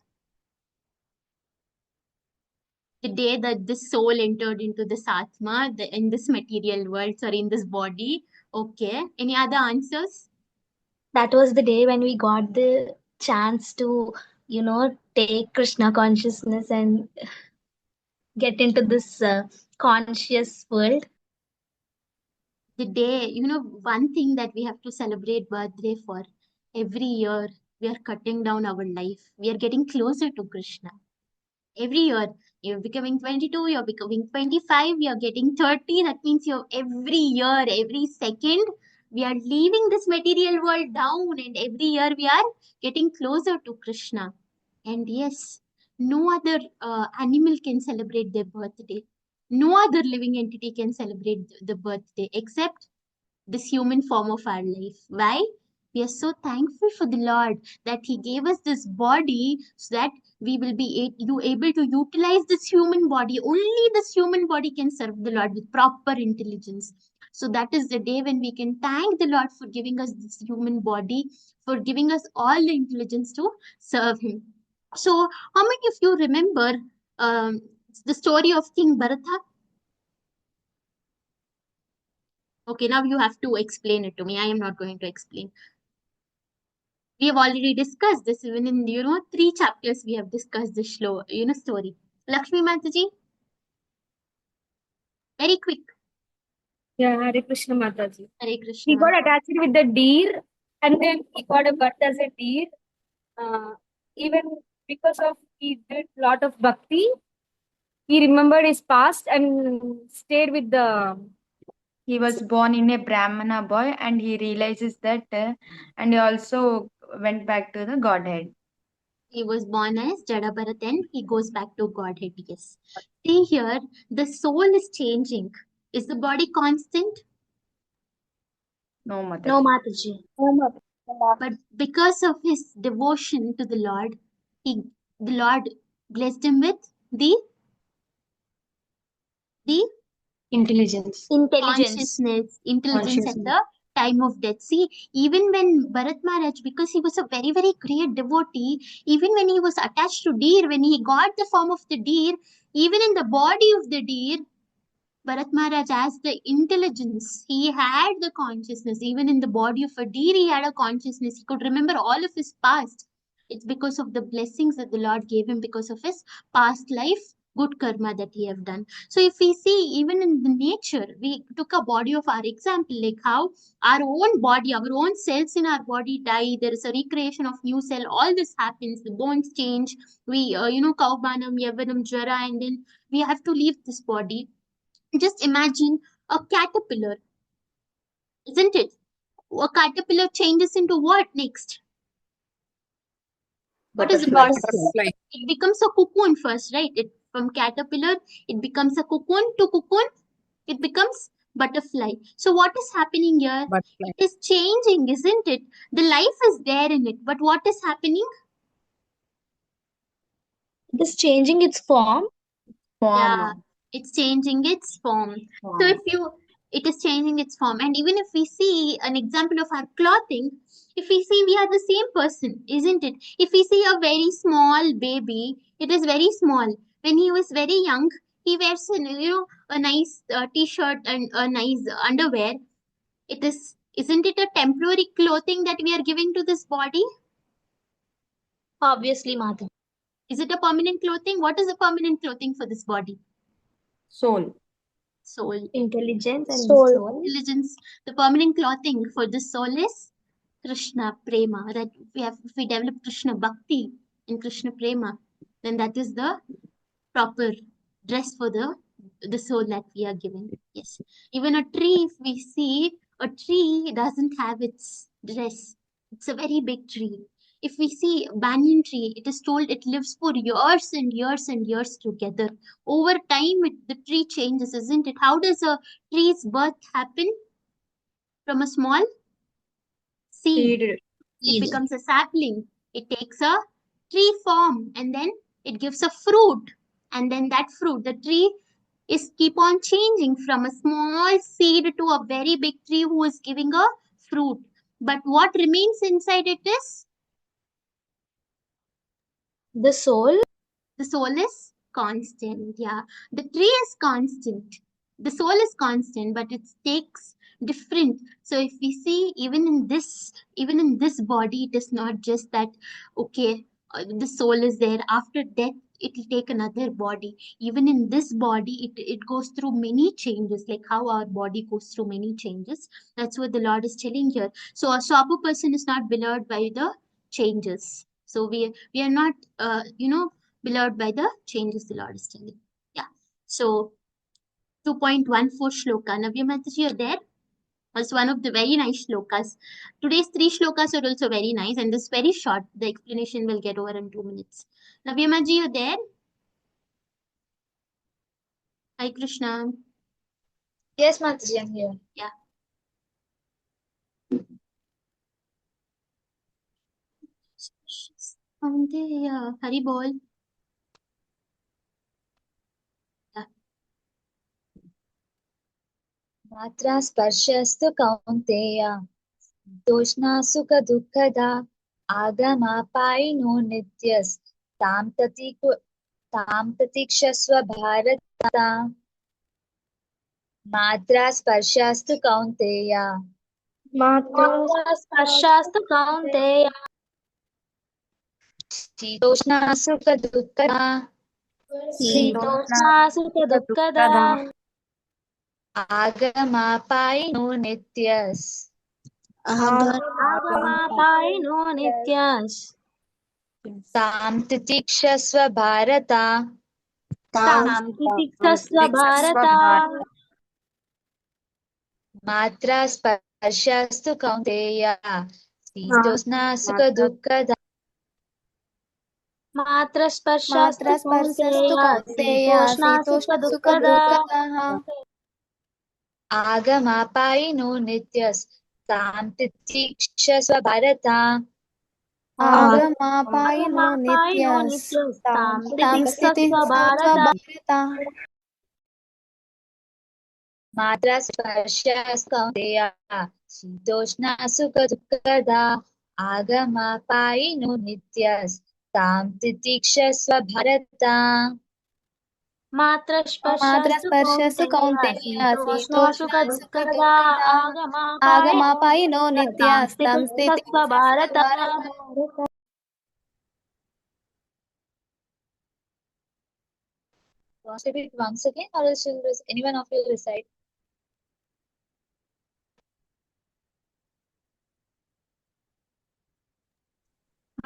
The day that the soul entered into this Atma, in this material world, sorry, in this body, okay. Any other answers? That was the day when we got the chance to, take Krishna consciousness and get into this conscious world. The day, one thing that we have to celebrate birthday for every year, we are cutting down our life. We are getting closer to Krishna. Every year, you're becoming 22, you're becoming 25, you're getting 30. That means you're every year, every second, we are leaving this material world down, and every year we are getting closer to Krishna. And yes, no other animal can celebrate their birthday. No other living entity can celebrate the birthday except this human form of our life. Why? We are so thankful for the Lord that He gave us this body so that we will be able to utilize this human body. Only this human body can serve the Lord with proper intelligence. So that is the day when we can thank the Lord for giving us this human body, for giving us all the intelligence to serve Him. So, how many of you remember the story of King Bharata? Okay, now you have to explain it to me. I am not going to explain. We have already discussed this even in 3 chapters. We have discussed this story. Lakshmi Mataji, very quick. Yeah, Hare Krishna Mataji. Hare He Krishna. got attached with the deer and then he got a birth as a deer. Even because of he did lot of bhakti, he remembered his past and stayed with the. He was born in a Brahmana boy and he realizes that and he also went back to the Godhead. He was born as Jada Bharat and he goes back to Godhead. Yes. See here, the soul is changing. Is the body constant? No, Mataji. No, Mataji. But because of his devotion to the Lord, The Lord blessed him with the Intelligence. consciousness, intelligence at the time of death. See, even when Bharat Maharaj, because he was a very, very great devotee, even when he was attached to deer, when he got the form of the deer, even in the body of the deer, Bharat Maharaj has the intelligence. He had the consciousness. Even in the body of a deer, he had a consciousness. He could remember all of his past. It's because of the blessings that the Lord gave him because of his past life, good karma that he have done. So if we see, even in the nature, we took a body of our example, like how our own body, our own cells in our body die. There is a recreation of new cell. All this happens. The bones change. We, Kaubanam, Yavanam, Jara, and then we have to leave this body. Just imagine a caterpillar, isn't it? A caterpillar changes into what next? What is the process? Butterfly. It becomes a cocoon first, right? From caterpillar, it becomes a cocoon, to cocoon, it becomes butterfly. So what is happening here? Butterfly. It is changing, isn't it? The life is there in it, but what is happening? It is changing its form. Yeah, it's changing its form. So it is changing its form. And even if we see an example of our clothing, if we see we are the same person, isn't it? If we see a very small baby, it is very small. When he was very young, he wears a nice t-shirt and a nice underwear. Isn't it a temporary clothing that we are giving to this body? Obviously, Madhu. Is it a permanent clothing? What is a permanent clothing for this body? Soul. Soul. Intelligence and soul. Intelligence. The permanent clothing for the soul is Krishna Prema. That if we develop Krishna Bhakti and Krishna Prema, then that is the proper dress for the soul that we are giving. Yes. Even a tree, if we see a tree doesn't have its dress. It's a very big tree. If we see a banyan tree, it is told it lives for years and years and years together. Over time, the tree changes, isn't it? How does a tree's birth happen? From a small seed. It becomes a sapling. It takes a tree form and then it gives a fruit. And then that fruit, the tree is keep on changing from a small seed to a very big tree who is giving a fruit. But what remains inside it is The soul. the soul is constant. Yeah, the tree is constant. The soul is constant, but it takes different. So if we see even in this body, it is not just that okay, the soul is there. After death, it will take another body. Even in this body, it goes through many changes, like how our body goes through many changes. That's what the Lord is telling here. So a sober person is not beloved by the changes. So we are not beloved by the changes the Lord is telling. Yeah. So 2.14 shloka. Navya Mataji, you're there? It's one of the very nice shlokas. Today's 3 shlokas are also very nice and this very short. The explanation will get over in 2 minutes. Navya Mataji, you're there? Hi Krishna. Yes, Mataji, I'm here. Yeah. Hari bol. Matra sparshasthu kaunteya doshna sukha dukkada agamapaino nityas tam tatikshasva bharata matra sparshasthu kaunteya Matra sparshasthu kaunteya doshna sukha dukkada Sitosna sukha dukkada agamapaino nityas agamapaino nityas tam tatikshasva bharata tam titikshasva bharata Matra sparshasthu kaunteya sitosna sukha dukkada Matra sparshasthu kaunteya sitosna sukha dukkada agamapaino nityas tam tatikshasva bharata आगमापायिनो नित्यस्तां स्थितिः स्वभारता मात्रा स्पर्शास्तौन्तेय शीतोष्णा सुखदुःखदा आगमापायिनो नित्यस्तां तितिक्षस्व भारत मात्रस्पर्शस्तु मात्रस्पर्शस्तु कौन्तेय कौन्तेय शीतोष्णासु शीतोष्णा दुःखदा सुखदुःखदा आगमापायिनो आगमापायिनो नित्यस्तां नित्यस्तं स्थितिः भारत। स्थितिः Want to repeat once again, or shall anyone of you recite?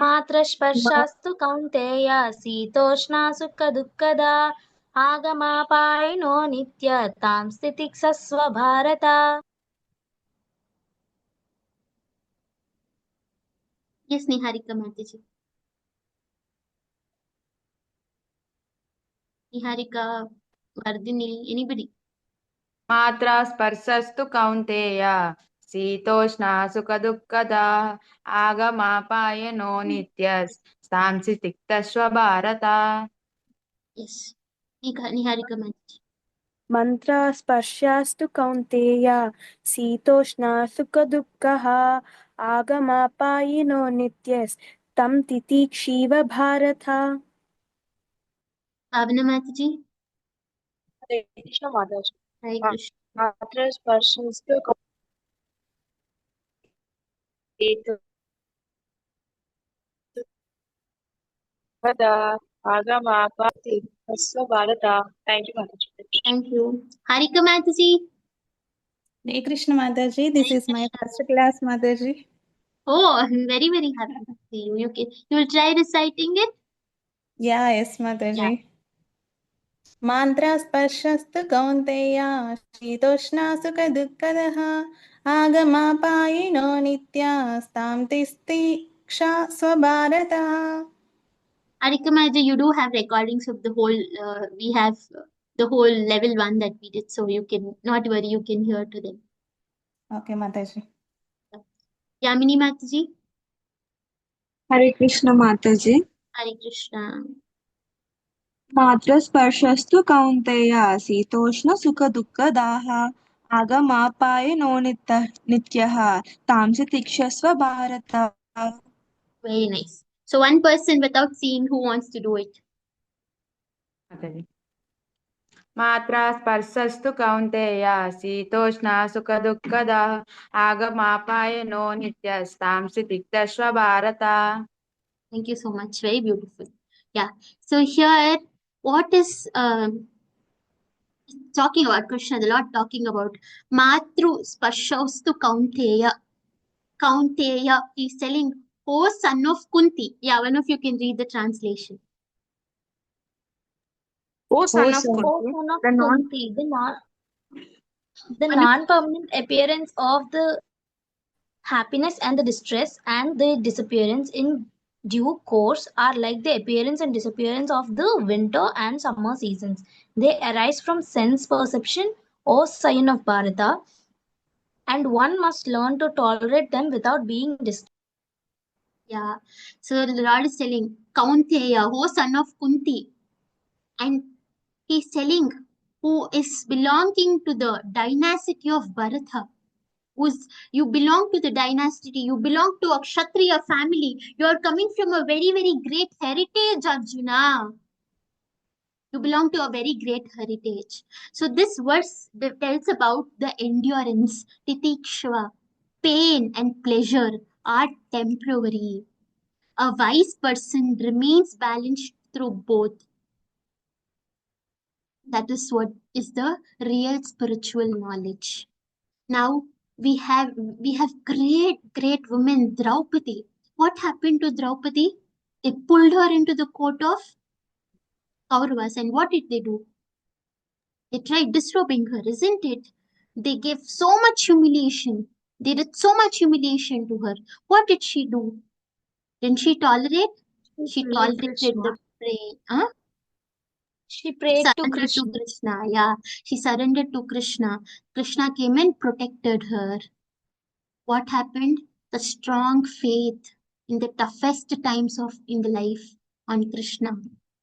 मात्रस्पर्शास्तु Kaunteya शीतोष्णासु दुःखदा आगमापायिनो नित्यतां स्थितिक्षस्व Bharat. Yes, Niharika Mataji. Niharika, Vardhini, anybody? Matra sparsastu kaunteya Sitoshna sukha Agamapayano nityas Stamsi tiktasva bharata. Yes. Niharika Mataji. मन्त्रस्पर्शास्तु Kaunteya शीतोष्णा सुखदुःखः आगमापायिनो नित्यस्तं तितिक्षीव Bharat. Bhavana Mataji. Hare Krishna Mataji. Hare Krishna. मात्रस्पर्शस्तु कौन्तेय तदा आगमापाति तस्य Bharat. Thank you, Mataji. Thank you. Harika Mataji. Hey Krishna Mataji, this Hare is my Krishna. first class Mataji. Oh, I'm very, very happy to see you. You will try reciting it? Yeah, yes Yeah. Mataji. Mantra sparshastu kaunteya shitoshna sukha dukkadaha agamapayino nitya stam tisti ksha swabharata. Harika Mataji, you do have recordings of the whole, we have the whole level 1 that we did, so you can, not worry, you can hear to them. Okay Mataji. Yamini Mataji. Hare Krishna Mataji. Hare Krishna. मात्रस्पर्शस्तु कौन्तेय शीतोष्ण सुखदुःखदाः आगमापायिनो नित्यः तांसि तिक्षस्व Bharat. Very nice. So one person without seeing, who wants to do it? Matra sparsastu kaunteya Sitoshna sukha Agamapayano nityas Stamsi tiktasva bharata. Thank you so much. Very beautiful. Yeah. So here, what is talking about Krishna, the Lord talking about Matru Spashaustu Kaunteya. Kaunteya, he's telling, oh son of Kunti. Yeah, one of you can read the translation. O son of O Kunti, son of the non Kunti, the non-permanent appearance of the happiness and the distress and the disappearance in due course are like the appearance and disappearance of the winter and summer seasons. They arise from sense perception, O scion of Bharata, and one must learn to tolerate them without being disturbed. Yeah. So the Lord is telling, Kaunteya, oh son of Kunti. And he's telling, who is belonging to the dynasty of Bharata. You belong to the dynasty, you belong to a Kshatriya family. You are coming from a very, very great heritage, Arjuna. You belong to a very great heritage. So this verse tells about the endurance, titikshva, pain and pleasure are temporary. A wise person remains balanced through both. That is what is the real spiritual knowledge. Now we have great women, Draupadi. What happened to Draupadi? They pulled her into the court of Kauravas, and what did they do? They tried disrobing her, isn't it? They gave so much humiliation. They did so much humiliation to her. What did she do? Didn't she tolerate? She Prayed tolerated the Krishna. pain. Huh? She She prayed to surrendered to Krishna. Krishna. Yeah, she surrendered to Krishna. Krishna came and protected her. What happened? The strong faith. in the toughest times of in the life on Krishna.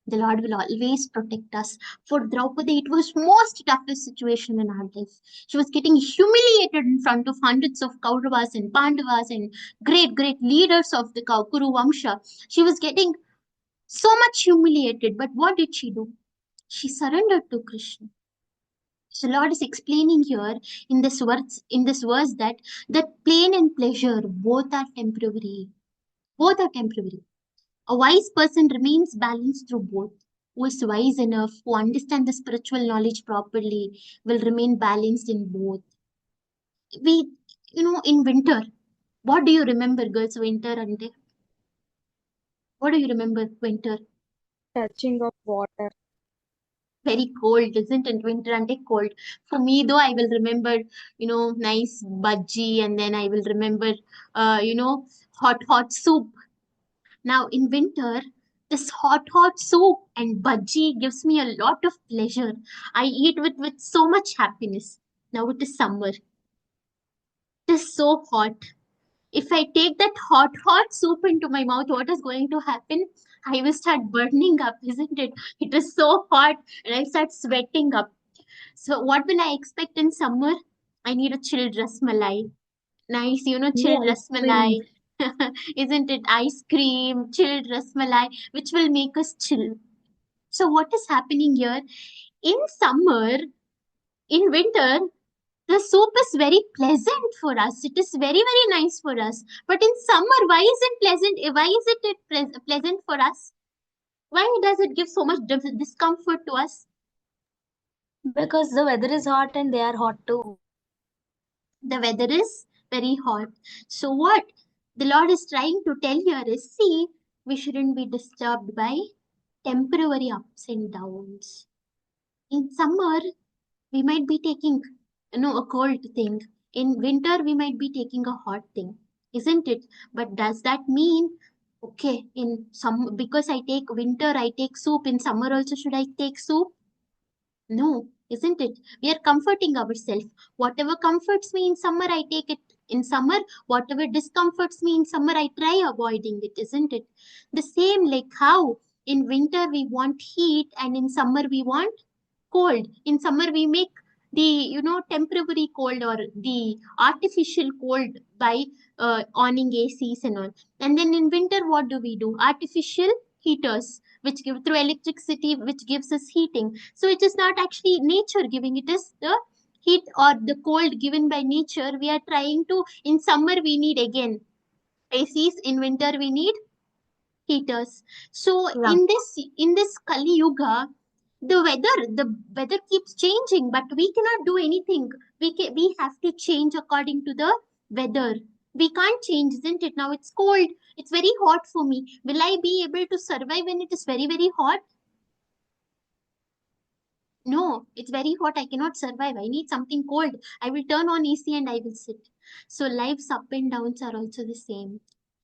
The Lord will always protect us. For Draupadi, it was most toughest situation in her life. She was getting humiliated in front of hundreds of Kauravas and Pandavas and great leaders of the Kuru Vamsha. She was getting so much humiliated. But what did she do? She surrendered to Krishna. So Lord is explaining here in this verse that pain and pleasure both are temporary. Both are temporary. A wise person remains balanced through both. Who is wise enough, who understands the spiritual knowledge properly, will remain balanced in both. We, in winter, what do you remember, girls? Winter, and what do you remember? Winter, Touching of water. very cold, isn't it? Winter and cold. For me, though, I will remember, nice bhaji, and then I will remember, hot soup. Now, in winter, this hot soup and bhaji gives me a lot of pleasure. I eat with so much happiness. Now it is summer. It is so hot. If I take that hot soup into my mouth, what is going to happen? I will start burning up, isn't it? It is so hot and I start sweating up. So, what will I expect in summer? I need a chilled rasmalai. Nice, Yeah, chilled ice cream. rasmalai. Isn't it? Ice cream, chilled rasmalai, which will make us chill. So, what is happening here? In summer, in winter, the soup is very pleasant for us. It is very nice for us. But in summer, why is it pleasant? Why is it pleasant for us? Why does it give so much discomfort to us? Because the weather is hot and they are hot too. The weather is very hot. So what the Lord is trying to tell here is, see, we shouldn't be disturbed by temporary ups and downs. In summer, we might be taking, a cold thing. In winter, we might be taking a hot thing, isn't it? But does that mean, okay, in some, because I take winter, I take soup, in summer also should I take soup? No, isn't it? We are comforting ourselves. Whatever comforts me in summer, I take it in summer. Whatever discomforts me in summer, I try avoiding it, isn't it? The same like how in winter we want heat and in summer we want cold. In summer we make the temporary cold or the artificial cold by owning ACs and all. And then in winter, what do we do? Artificial heaters which give through electricity, which gives us heating. So it is not actually nature giving, it is the heat or the cold given by nature. We are trying to, in summer we need again ACs, in winter we need heaters. So Yeah. in this Kali Yuga, the weather keeps changing, but we cannot do anything. We have to change according to the weather. We can't change, isn't it? Now it's cold. It's very hot for me. Will I be able to survive when it is very hot? No, it's very hot. I cannot survive. I need something cold. I will turn on AC and I will sit. So life's up and downs are also the same.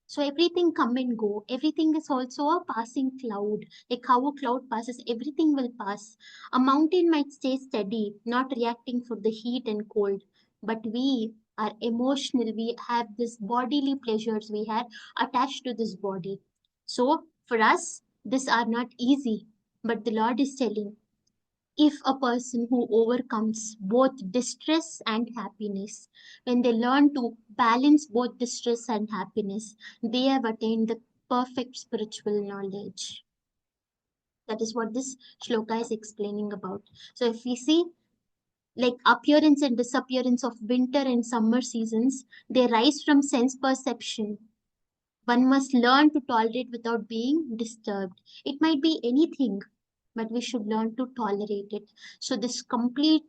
So everything come and go. Everything is also a passing cloud. Like how a cloud passes, everything will pass. A mountain might stay steady, not reacting for the heat and cold. But we are emotional. We have this bodily pleasures. We are attached to this body. So for us, these are not easy. But the Lord is telling, if a person who overcomes both distress and happiness, when they learn to balance both distress and happiness, they have attained the perfect spiritual knowledge. That is what this shloka is explaining about. So if we see like appearance and disappearance of winter and summer seasons, they rise from sense perception. One must learn to tolerate without being disturbed. It might be anything, but we should learn to tolerate it. So, this complete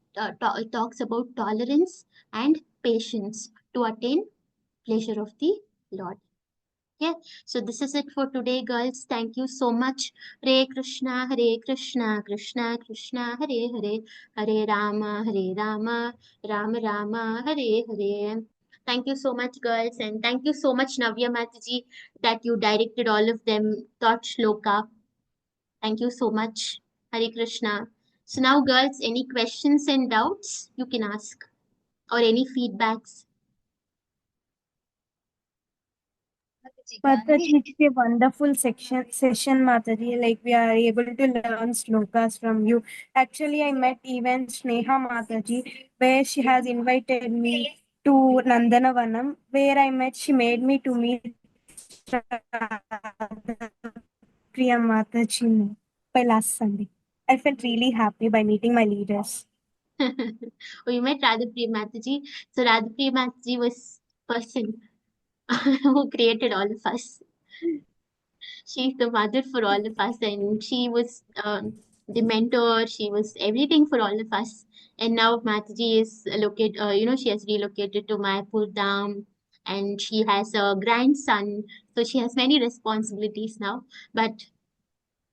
talks about tolerance and patience to attain pleasure of the Lord. Yeah, so this is it for today, girls. Thank you so much. Hare Krishna, Krishna Krishna, Hare Hare, Hare Rama, Rama Rama, Hare Hare. Thank you so much, girls, and thank you so much, Navya Mataji, that you directed all of them, taught shloka. Thank you so much, Hare Krishna. So now, girls, any questions and doubts you can ask, or any feedbacks? Mataji, it's a wonderful session, Mataji. Like we are able to learn slokas from you. Actually, I met even Sneha Mataji, where she has invited me to Nandanavanam, where I met. She made me to meet Priya Mataji by last Sunday. I felt really happy by meeting my leaders. We met Radhapriya Mataji. So Radhapriya Mataji was person who created all of us. She's the mother for all of us, and she was the mentor. She was everything for all of us. And now Mataji is located. She has relocated to Mayapur Dham, and she has a grandson. So she has many responsibilities now. But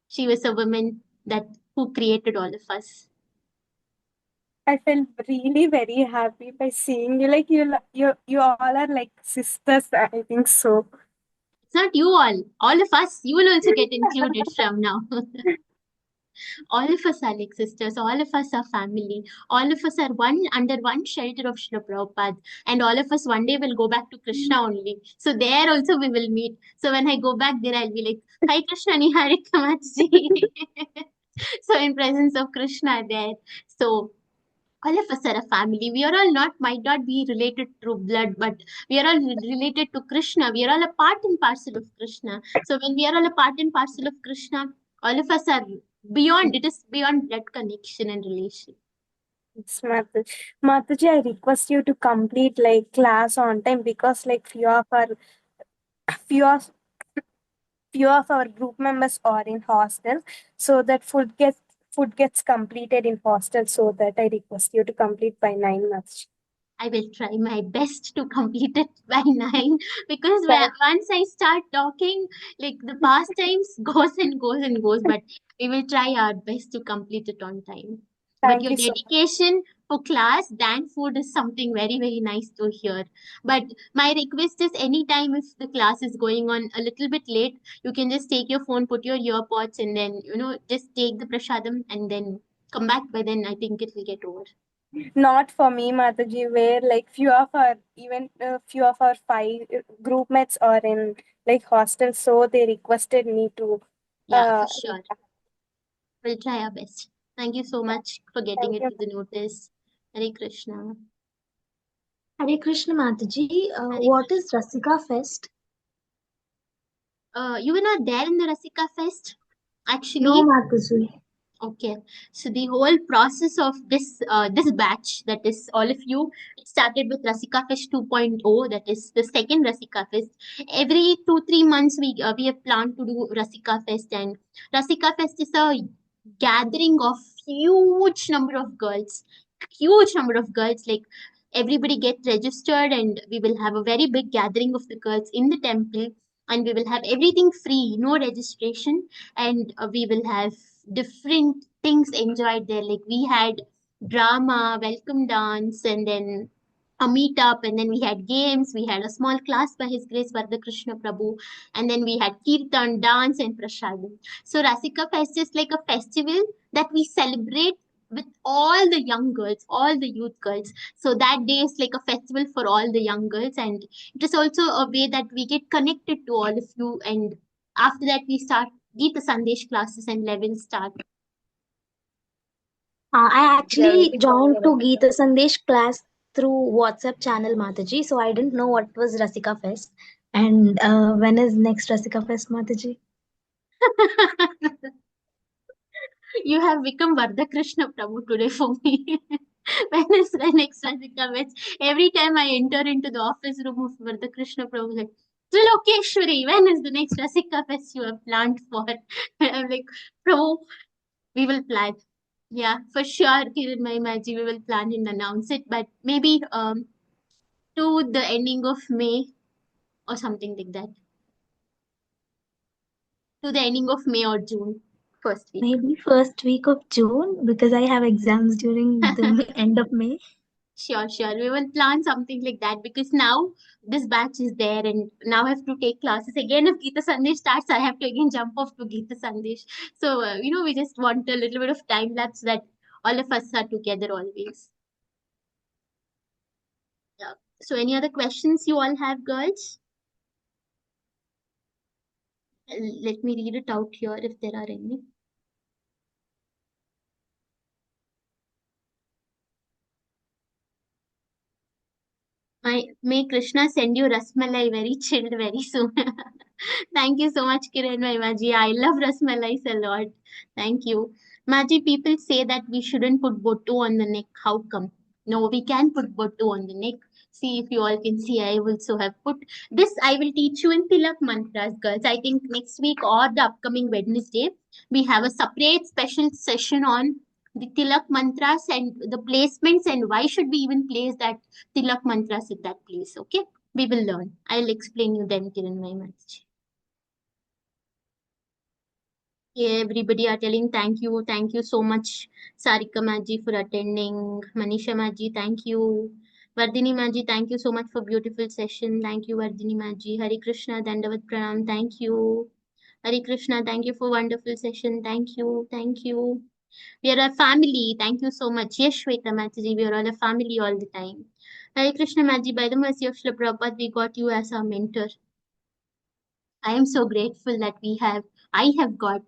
she was a woman that who created all of us. I felt really very happy by seeing you. Like you all are like sisters. I think so. It's not you all of us. You will also get included from now. All of us are like sisters, all of us are family, all of us are one under one shelter of Srila Prabhupada, and all of us one day will go back to Krishna only. So there also we will meet. So when I go back there, I'll be like, Hi Krishna, Niharika Mataji. So in presence of Krishna there. So all of us are a family. We are all might not be related through blood, but we are all related to Krishna. We are all a part and parcel of Krishna. So when we are all a part and parcel of Krishna, all of us are beyond. It is beyond blood connection and relation. It's Mataji, I request you to complete like class on time because like few of few of our group members are in hostel, so that food gets completed in hostel. So that I request you to complete by 9 months. I will try my best to complete it by 9 because once I start talking, like the pastimes goes and goes and goes, but we will try our best to complete it on time. But Thank your you so dedication for class than food is something very, very nice to hear. But my request is anytime if the class is going on a little bit late, you can just take your phone, put your earpods, and then, just take the prasadam and then come back. By then, I think it will get over. Not for me, Mataji, where like few of our five group mates are in like hostel, so they requested me to. Yeah, for sure. We'll try our best. Thank you so much for getting Thank it you. to the notice. Hare Krishna. Hare Krishna Mataji, Hare what is Rasika Fest? You were not there in the Rasika Fest, No actually. Mataji. Okay, so the whole process of this batch, that is all of you, it started with Rasika Fest 2.0, that is the second Rasika Fest. Every 2-3 months we have planned to do Rasika Fest, and Rasika Fest is a gathering of huge number of girls. Like everybody get registered, and we will have a very big gathering of the girls in the temple, and we will have everything free, no registration, and we will have different things enjoyed there. Like we had drama, welcome dance, and then a meetup, and then we had games. We had a small class by His Grace Vardha Krishna Prabhu, and then we had kirtan, dance, and prasadam. So Rasika Fest is like a festival that we celebrate with all the young girls, all the youth girls. So that day is like a festival for all the young girls, and it is also a way that we get connected to all of you. And after that, we start Gita Sandesh classes and levels start. I actually joined to Geeta Sandesh class through WhatsApp channel Mataji, so I didn't know what was Rasika Fest. And when is next Rasika Fest, Mataji? You have become Vardha Krishna Prabhu today for me. When is the next Rasika Fest? Every time I enter into the office room of Vardha Krishna Prabhu, like, Trilokeshwari, when is the next Rasika Fest you have planned for? I'm like, Prabhu, we will plan. Yeah, for sure, Kiran Mahimaji, we will plan and announce it, but maybe to the ending of May or something like that. To the ending of May or June, first week. Maybe first week of June because I have exams during the end of May. Sure. We will plan something like that because now this batch is there and now I have to take classes. Again, if Gita Sandesh starts, I have to again jump off to Gita Sandesh. So, we just want a little bit of time lapse that all of us are together always. Yeah. So, any other questions you all have, girls? Let me read it out here if there are any. May Krishna send you Rasmalai very chilled very soon. Thank you so much, Kiran Maji. I love Rasmalais a lot. Thank you. Maji, people say that we shouldn't put Bottu on the neck. How come? No, we can put Bottu on the neck. See, if you all can see, I also have put this. I will teach you in Tilak mantras, girls. I think next week or the upcoming Wednesday, we have a separate special session on the Tilak mantras and the placements and why should we even place that Tilak mantras at that place. Okay, we will learn. I'll explain you then, Kiran Maji. Yeah, everybody are telling thank you so much, Sarika Maji for attending, Manisha Maji, thank you, Vardini Maji, thank you so much for beautiful session, thank you Vardini Maji, Hari Krishna, Dandavat Pranam, thank you, Hari Krishna, thank you for wonderful session, thank you, we are a family, thank you so much, yes Shweta Maji, we are all a family all the time, Hari Krishna Maji, by the mercy of Srila Prabhupada, we got you as our mentor. I am so grateful that I have got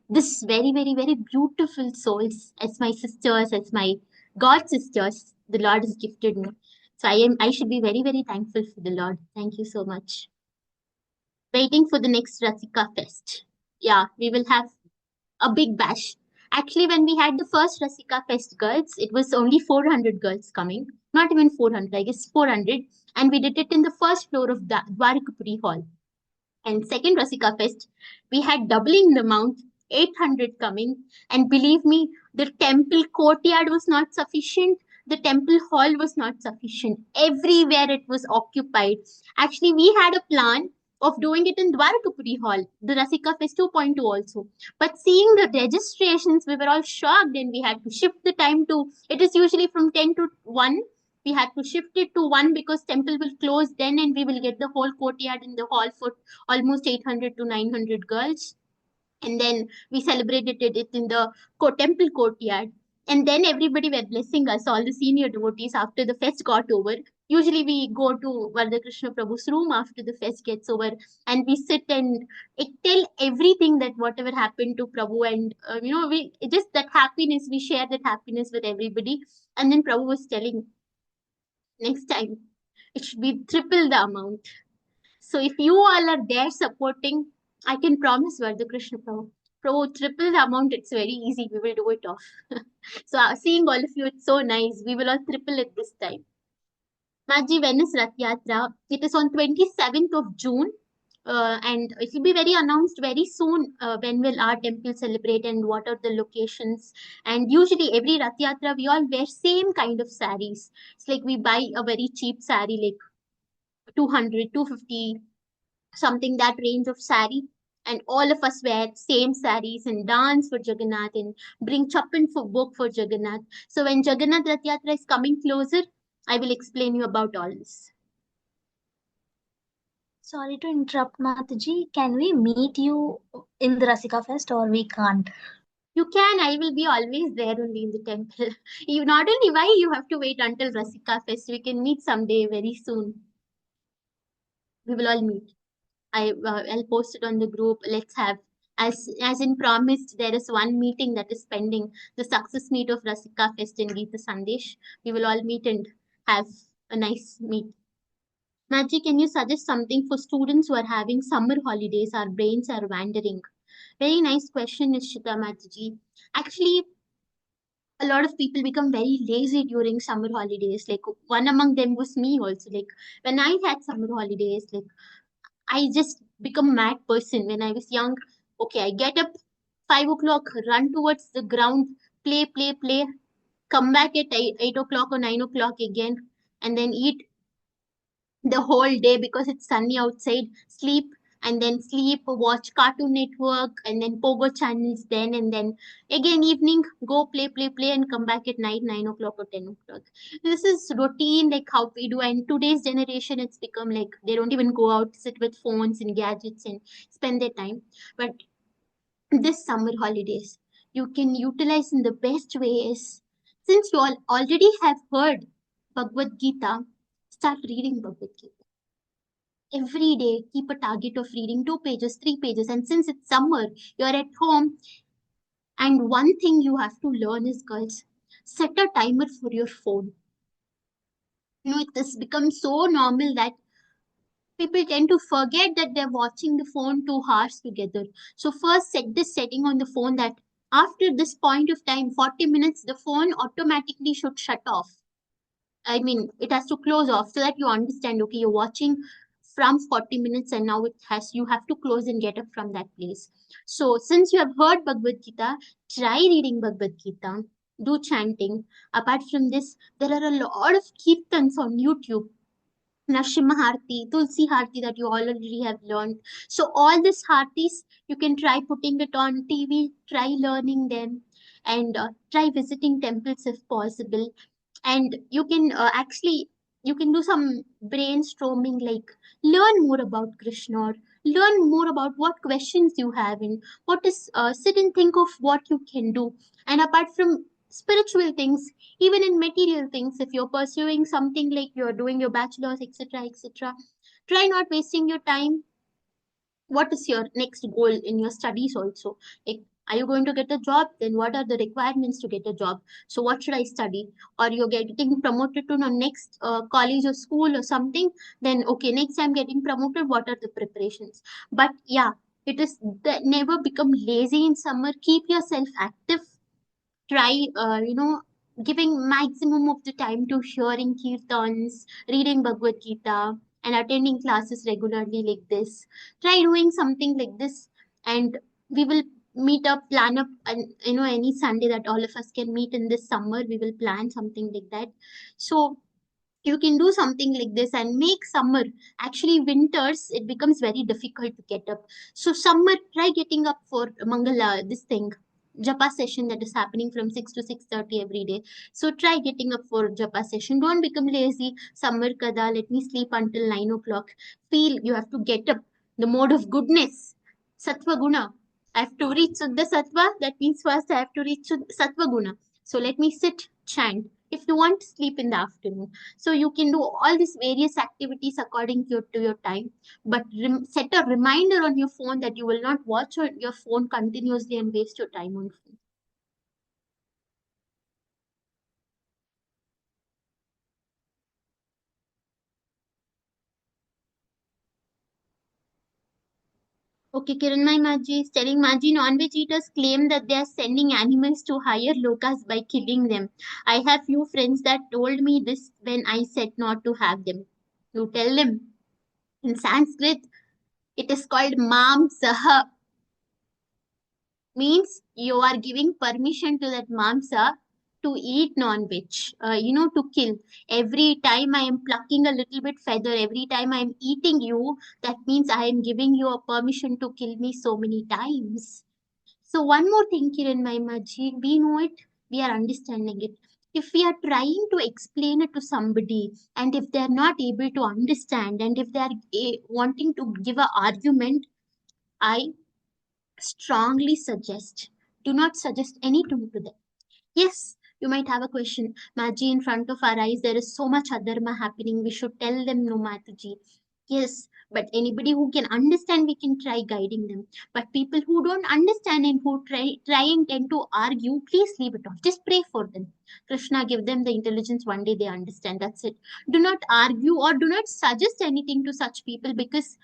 this very, very, very beautiful souls as my sisters, as my God sisters. The Lord has gifted me. So I should be very, very thankful for the Lord. Thank you so much. Waiting for the next Rasika Fest. Yeah, we will have a big bash. Actually, when we had the first Rasika Fest girls, it was only 400 girls coming. Not even 400, I guess 400. And we did it in the first floor of the Dwarkapuri Hall. And second Rasika Fest, we had doubling the amount, 800 coming. And believe me, the temple courtyard was not sufficient. The temple hall was not sufficient. Everywhere it was occupied. Actually, we had a plan of doing it in Dwarakapuri Hall, the Rasika Fest 2.2 also. But seeing the registrations, we were all shocked and we had to shift the time to, it is usually from 10 to 1. We had to shift it to 1 because temple will close then and we will get the whole courtyard in the hall for almost 800 to 900 girls. And then we celebrated it in the temple courtyard. And then everybody were blessing us, all the senior devotees, after the fest got over. Usually we go to Vardha Krishna Prabhu's room after the fest gets over and we sit and tell everything that whatever happened to Prabhu. And, we just that happiness, we share that happiness with everybody. And then Prabhu was telling, next time, it should be triple the amount. So if you all are there supporting, I can promise Vardha Krishna Prabhu. Prabhu, triple the amount, it's very easy. We will do it off. So seeing all of you, it's so nice. We will all triple it this time. Maji, when is Rath Yatra? It is on 27th of June. And it will be very announced very soon when will our temple celebrate and what are the locations. And usually every Rath Yatra, we all wear same kind of saris. It's like we buy a very cheap sari, like 200, 250, something that range of sari. And all of us wear same saris and dance for Jagannath and bring chappan for book for Jagannath. So when Jagannath Rath Yatra is coming closer, I will explain you about all this. Sorry to interrupt, Mataji. Can we meet you in the Rasika Fest or we can't? You can, I will be always there only in the temple. You not only why you have to wait until Rasika Fest, we can meet someday very soon. We will all meet. I'll post it on the group. Let's have, as in promised, there is one meeting that is pending, the success meet of Rasika Fest in Geeta Sandesh. We will all meet and have a nice meet. Maji, can you suggest something for students who are having summer holidays? Our brains are wandering. Very nice question, Nishita Mataji. Actually, a lot of people become very lazy during summer holidays. Like one among them was me also. Like when I had summer holidays, like I just become a mad person when I was young. Okay, I get up 5 o'clock, run towards the ground, play, come back at 8 o'clock or 9 o'clock again, and then eat the whole day because it's sunny outside, sleep and then sleep, watch Cartoon Network and then Pogo channels then and then again evening go play and come back at night 9 o'clock or 10 o'clock. This is routine like how we do, and today's generation it's become like they don't even go out, sit with phones and gadgets and spend their time. But this summer holidays you can utilize in the best ways. Since you all already have heard Bhagavad Gita, start reading Bhagavad Gita. Every day, keep a target of reading 2 pages, 3 pages. And since it's summer, you're at home. And one thing you have to learn is, girls, set a timer for your phone. It has become so normal that people tend to forget that they're watching the phone 2 hours together. So first set this setting on the phone that after this point of time, 40 minutes, the phone automatically should shut off. I mean, it has to close off so that you understand, okay, you're watching from 40 minutes and now you have to close and get up from that place. So since you have heard Bhagavad Gita, try reading Bhagavad Gita, do chanting. Apart from this, there are a lot of kirtans on YouTube. Nrsimha Harti, Tulsi Harti that you already have learned. So all these Hartis, you can try putting it on TV, try learning them, and try visiting temples if possible. And you can actually you can do some brainstorming, like learn more about Krishna, or learn more about what questions you have, and what is sit and think of what you can do. And apart from spiritual things, even in material things, if you're pursuing something like you're doing your bachelor's, etc., etc., try not wasting your time. What is your next goal in your studies also? Like, are you going to get a job? Then what are the requirements to get a job? So what should I study? Or you're getting promoted to the next college or school or something, then okay, next I'm getting promoted, what are the preparations? But yeah, it is never become lazy in summer. Keep yourself active. Try giving maximum of the time to hearing kirtans, reading Bhagavad Gita, and attending classes regularly like this. Try doing something like this, and we will meet up, plan up, and any Sunday that all of us can meet in this summer, we will plan something like that. So you can do something like this and make summer. Actually winters it becomes very difficult to get up. So summer, try getting up for Mangala, this thing, japa session that is happening from 6 to 6:30 every day. So try getting up for japa session. Don't become lazy. Summer kada, let me sleep until 9 o'clock. Feel you have to get up. The mode of goodness, sattva guna. I have to reach Suddha Sattva. That means first I have to reach Sattva Guna. So let me sit, chant. If you want to sleep in the afternoon, so you can do all these various activities according to your time. But set a reminder on your phone that you will not watch your phone continuously and waste your time on phone. Okay, Kiranmai Maji is telling Maji, non-veg eaters claim that they are sending animals to higher lokas by killing them. I have few friends that told me this when I said not to have them. You tell them. In Sanskrit, it is called Mam Saha, means you are giving permission to that Mamsa to eat non-veg, to kill. Every time I am plucking a little bit feather, every time I am eating you, that means I am giving you a permission to kill me so many times. So one more thing, Kiran Maimaji, we know it, we are understanding it. If we are trying to explain it to somebody, and if they are not able to understand, and if they are wanting to give an argument, I strongly suggest, do not suggest anything to them. Yes, you might have a question. Maji, in front of our eyes, there is so much adharma happening. We should tell them no, Mataji. Yes, but anybody who can understand, we can try guiding them. But people who don't understand and who try and tend to argue, please leave it off. Just pray for them. Krishna give them the intelligence. One day they understand. That's it. Do not argue or do not suggest anything to such people, because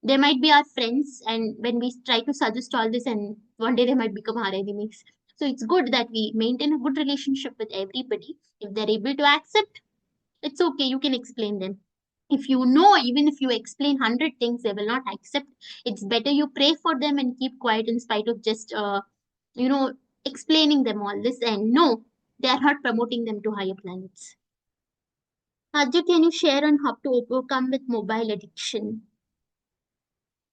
they might be our friends, and when we try to suggest all this, and one day they might become our enemies. So it's good that we maintain a good relationship with everybody. If they're able to accept, it's okay, you can explain them. If you know, even if you explain 100 things, they will not accept. It's better you pray for them and keep quiet in spite of just you know explaining them all this, and no, they are not promoting them to higher planets. Ajay, can you share on how to overcome with mobile addiction?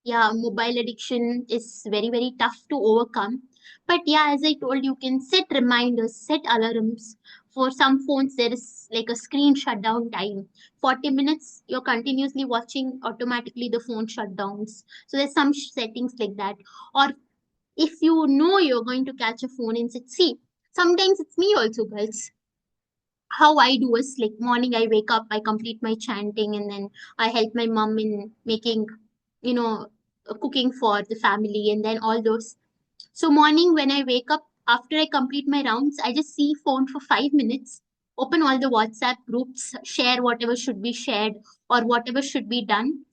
Yeah, mobile addiction is very, very tough to overcome. But yeah, as I told, you can set reminders, set alarms. For some phones, there is like a screen shutdown time. 40 minutes, you're continuously watching, automatically the phone shutdowns. So there's some settings like that. Or if you know you're going to catch a phone and sit, see, sometimes it's me also, girls. how I do is like morning I wake up, I complete my chanting, and then I help my mom in making, you know, cooking for the family, and then all those. So morning when I wake up, after I complete my rounds, I just see phone for 5 minutes, open all the WhatsApp groups, share whatever should be shared or whatever should be done,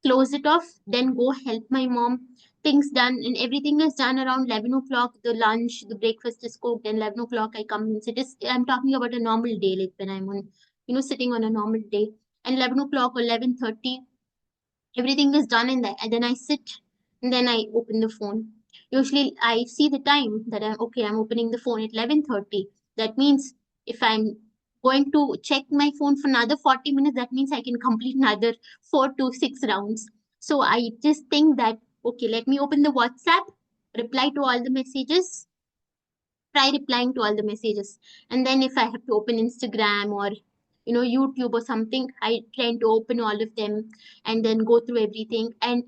close it off, then go help my mom. Things done and everything is done around 11 o'clock. The lunch, the breakfast is cooked, and 11 o'clock I come and sit. I'm talking about a normal day, like when I'm on, sitting on a normal day. And 11 o'clock or 11:30, everything is done in there, and then I sit, and then I open the phone. Usually I see the time that I'm opening the phone at 11:30. That means if I'm going to check my phone for another 40 minutes, that means I can complete another 4 to 6 rounds. So I just think that, okay, let me open the WhatsApp, reply to all the messages, try replying to all the messages, and then if I have to open Instagram or YouTube or something, I try to open all of them and then go through everything. And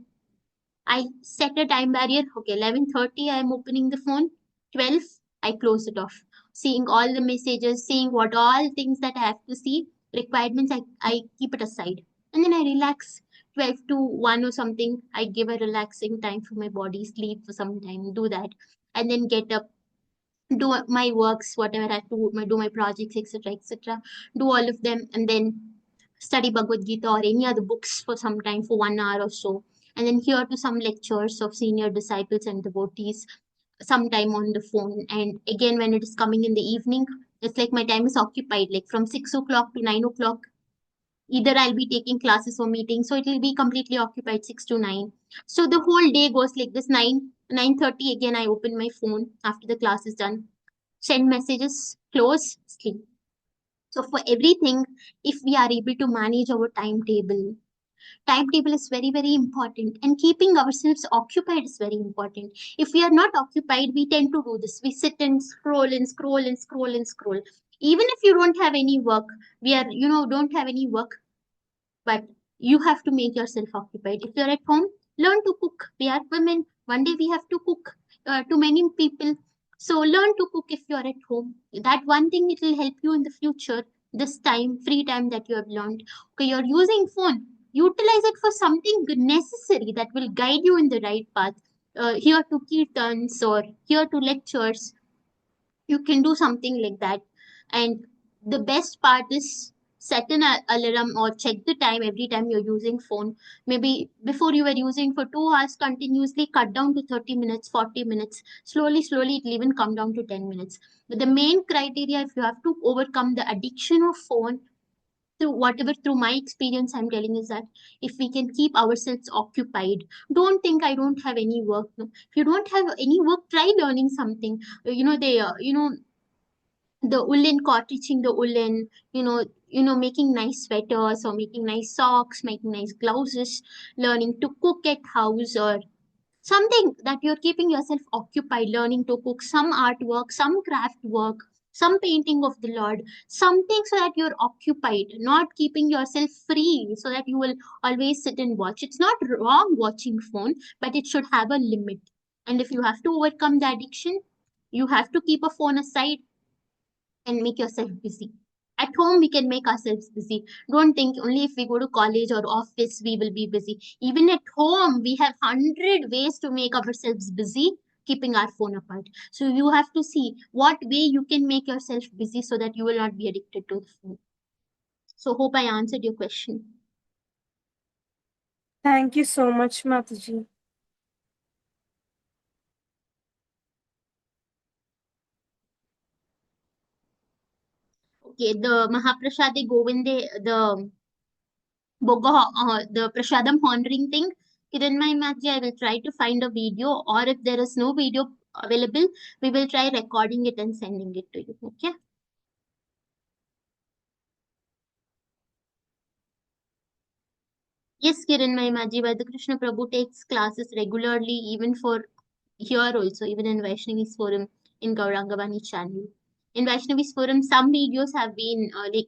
I set a time barrier. Okay, 11:30 I am opening the phone. 12 I close it off. Seeing all the messages, seeing what all things that I have to see, requirements, I keep it aside. And then I relax. 12 to 1 or something, I give a relaxing time for my body, sleep for some time, do that. And then get up, do my works, whatever I have to do my projects, etc., etc. Do all of them, and then study Bhagavad Gita or any other books for some time, for 1 hour or so, and then hear to some lectures of senior disciples and devotees, sometime on the phone. And again, when it is coming in the evening, it's like my time is occupied, like from 6 o'clock to 9 o'clock. Either I'll be taking classes or meetings, so it will be completely occupied 6 to 9. So the whole day goes like this. 9:30 again I open my phone after the class is done, send messages, close, sleep. So for everything, if we are able to manage our timetable is very, very important, and keeping ourselves occupied is very important. If we are not occupied, we tend to do this. We sit and scroll and scroll and scroll and scroll. Even if you don't have any work, don't have any work, but you have to make yourself occupied. If you're at home, learn to cook. We are women. One day we have to cook to many people. So learn to cook if you're at home. That one thing, it will help you in the future. This time, free time that you have learned. Okay, you're using phone. Utilize it for something necessary that will guide you in the right path. Here to kirtans or here to lectures, you can do something like that. And the best part is set an alarm or check the time every time you're using phone. Maybe before you were using for 2 hours continuously, cut down to 30 minutes, 40 minutes. Slowly it will even come down to 10 minutes. But the main criteria, if you have to overcome the addiction of phone, through my experience I'm telling, is that if we can keep ourselves occupied, don't think I don't have any work. No, if you don't have any work, try learning something. They the woolen cotton, teaching the woolen, making nice sweaters or making nice socks, making nice blouses, learning to cook at house, or something that you're keeping yourself occupied, learning to cook, some artwork, some craft work, some painting of the Lord, something, so that you're occupied, not keeping yourself free so that you will always sit and watch. It's not wrong watching phone, but it should have a limit. And if you have to overcome the addiction, you have to keep a phone aside and make yourself busy. At home, we can make ourselves busy. Don't think only if we go to college or office we will be busy. Even at home, we have 100 ways to make ourselves busy, keeping our phone apart. So you have to see what way you can make yourself busy so that you will not be addicted to the phone. So hope I answered your question. Thank you so much, Mataji. Okay, the Mahaprasade Govinde, the Prasadam honoring thing, Kiran Maji, I will try to find a video, or if there is no video available, we will try recording it and sending it to you. Okay. Yes, Kiran Maji, the Krishna Prabhu takes classes regularly, even for here also, even in Vaishnavi's forum in Gaurangavani channel. In Vaishnavi's forum, some videos have been like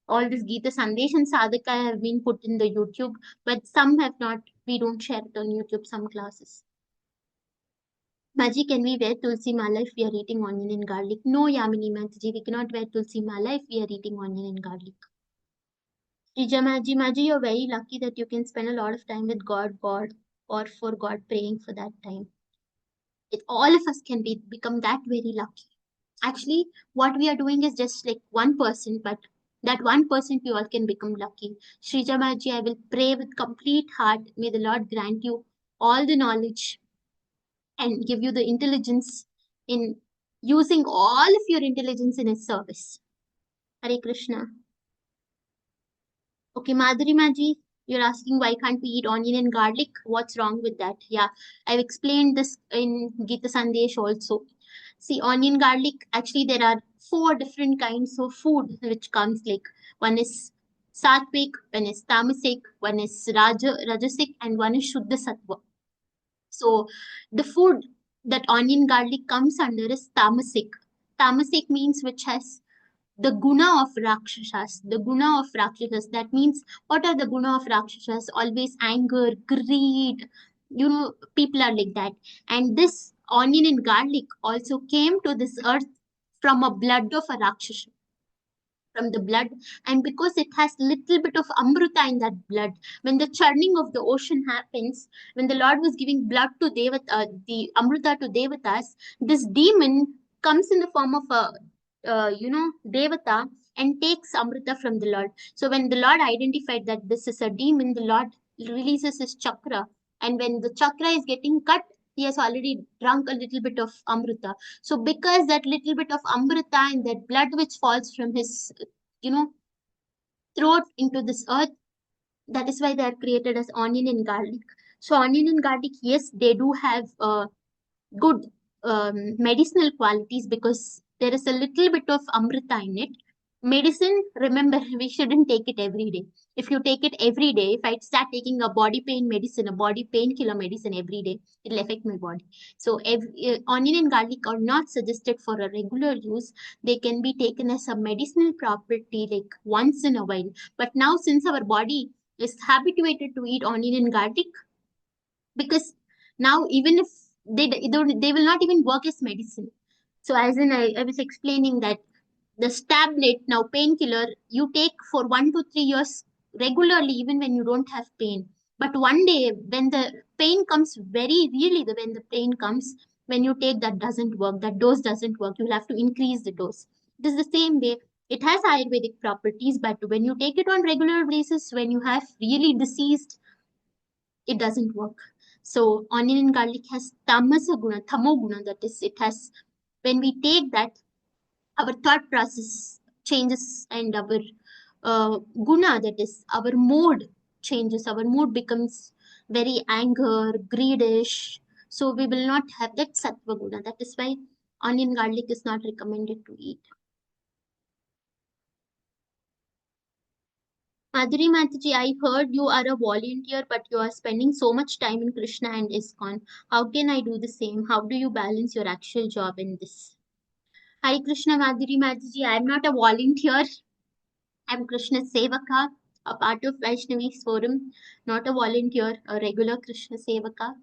all this Gita Sandesh and Sadhaka have been put in the YouTube, but some have not. We don't share it on YouTube, some classes. Maji, can we wear tulsi mala if we are eating onion and garlic? No, Yamini Mataji, we cannot wear tulsi mala if we are eating onion and garlic. Rija Maji, Maji, you're very lucky that you can spend a lot of time with God, or for God, praying for that time. All of us can become that very lucky. Actually, what we are doing is just like 1%, but that 1% we all can become lucky. Shrija Maji, I will pray with complete heart. May the Lord grant you all the knowledge and give you the intelligence in using all of your intelligence in His service. Hare Krishna. Okay, Madhuri Maji, you're asking why can't we eat onion and garlic? What's wrong with that? Yeah, I've explained this in Gita Sandesh also. See, onion, garlic, actually there are 4 different kinds of food which comes like one is sattvic, one is tamasic, one is rajasic, and one is shuddha sattva. So the food that onion garlic comes under is tamasic. Tamasic means which has the guna of rakshasas. The guna of rakshasas. That means what are the guna of rakshasas? Always anger, greed. People are like that. And this onion and garlic also came to this earth from a blood of a rakshasa, from the blood, and because it has little bit of amrita in that blood, when the churning of the ocean happens, when the Lord was giving blood to the amrita to devatas, this demon comes in the form of a devata and takes amrita from the Lord. So when the Lord identified that this is a demon, the Lord releases his chakra, and when the chakra is getting cut, he has already drunk a little bit of amrita. So because that little bit of amrita and that blood which falls from his, you know, throat into this earth, that is why they are created as onion and garlic. So onion and garlic, yes, they do have good medicinal qualities because there is a little bit of amrita in it. Medicine, remember, we shouldn't take it every day. If you take it every day, if I start taking a body pain medicine, a body painkiller medicine every day, it'll affect my body. So onion and garlic are not suggested for a regular use. They can be taken as a medicinal property like once in a while. But now since our body is habituated to eat onion and garlic, because now even if they will not even work as medicine. So as in I was explaining that this tablet, now painkiller, you take for 1 to 3 years regularly even when you don't have pain. But one day when the pain comes, very really when the pain comes, when you take that doesn't work, that dose doesn't work, you'll have to increase the dose. It is the same way. It has Ayurvedic properties, but when you take it on regular basis, when you have really diseased, it doesn't work. So onion and garlic has tamasa guna, tamo guna, that is, it has, when we take that, our thought process changes and our guna, that is, our mood changes. Our mood becomes very anger, greedish. So we will not have that sattva guna. That is why onion garlic is not recommended to eat. Madhuri Mataji, I heard you are a volunteer, but you are spending so much time in Krishna and ISKCON. How can I do the same? How do you balance your actual job in this? Hare Krishna, Madhuri Mataji, I am not a volunteer. I am Krishna Sevaka, a part of Vaishnavi's forum, not a volunteer, a regular Krishna Sevaka.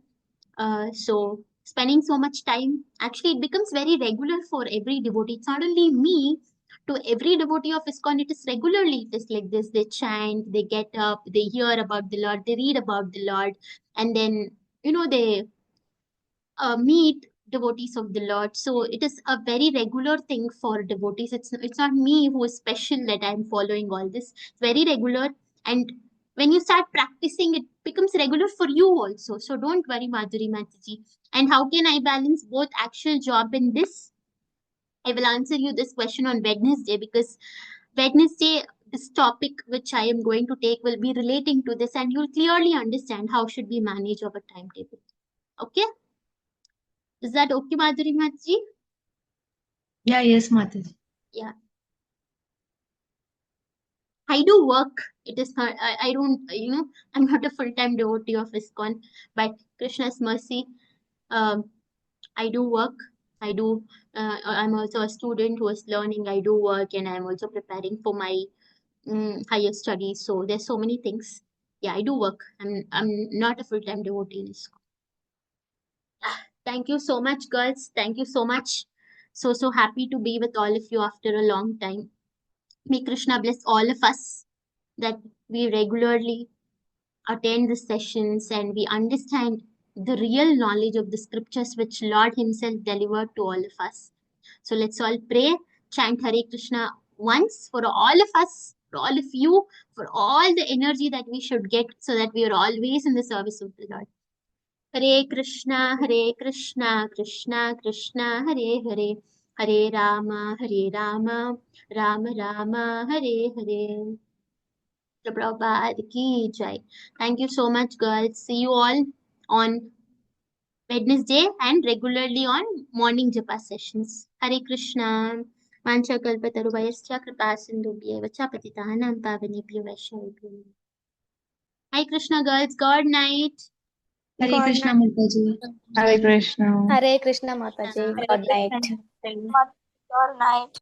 So spending so much time, actually it becomes very regular for every devotee. It's not only me, to every devotee of ISKCON, it is regularly, it is like this. They chant, they get up, they hear about the Lord, they read about the Lord, and then, they meet devotees of the Lord. So it is a very regular thing for devotees. It's not me who is special that I'm following all this. It's very regular, and when you start practicing, it becomes regular for you also. So don't worry, Madhuri Mataji. And how can I balance both actual job and this? I will answer you this question on Wednesday, because Wednesday, this topic which I am going to take will be relating to this, and you'll clearly understand how should we manage our timetable. Okay? Is that okay, Madhuri Mataji? Yeah, yes, Mataji. Yeah. I do work. It is not, I don't, I'm not a full-time devotee of ISKCON, but Krishna's mercy, I do work. I'm also a student who is learning. I do work, and I'm also preparing for my higher studies. So there's so many things. Yeah, I do work. I'm not a full-time devotee in ISKCON. Thank you so much, girls. Thank you so much. So happy to be with all of you after a long time. May Krishna bless all of us that we regularly attend the sessions and we understand the real knowledge of the scriptures which Lord Himself delivered to all of us. So let's all pray, chant Hare Krishna once for all of us, for all of you, for all the energy that we should get so that we are always in the service of the Lord. Hare Krishna, Krishna Krishna, Hare Hare, Hare Rama, Rama Rama, Hare Hare. Prabhupada ki jai. Thank you so much, girls. See you all on Wednesday and regularly on morning japa sessions. Hare Krishna. Vancha kalpataruvayascha kripasindubhyev cha patitanam pavanebhyo vaishnavibhyo. Hare Krishna, girls. Good night. Hare Krishna Mataji. Hare Krishna. Hare Krishna Mataji. Good night. Thank you. Good night.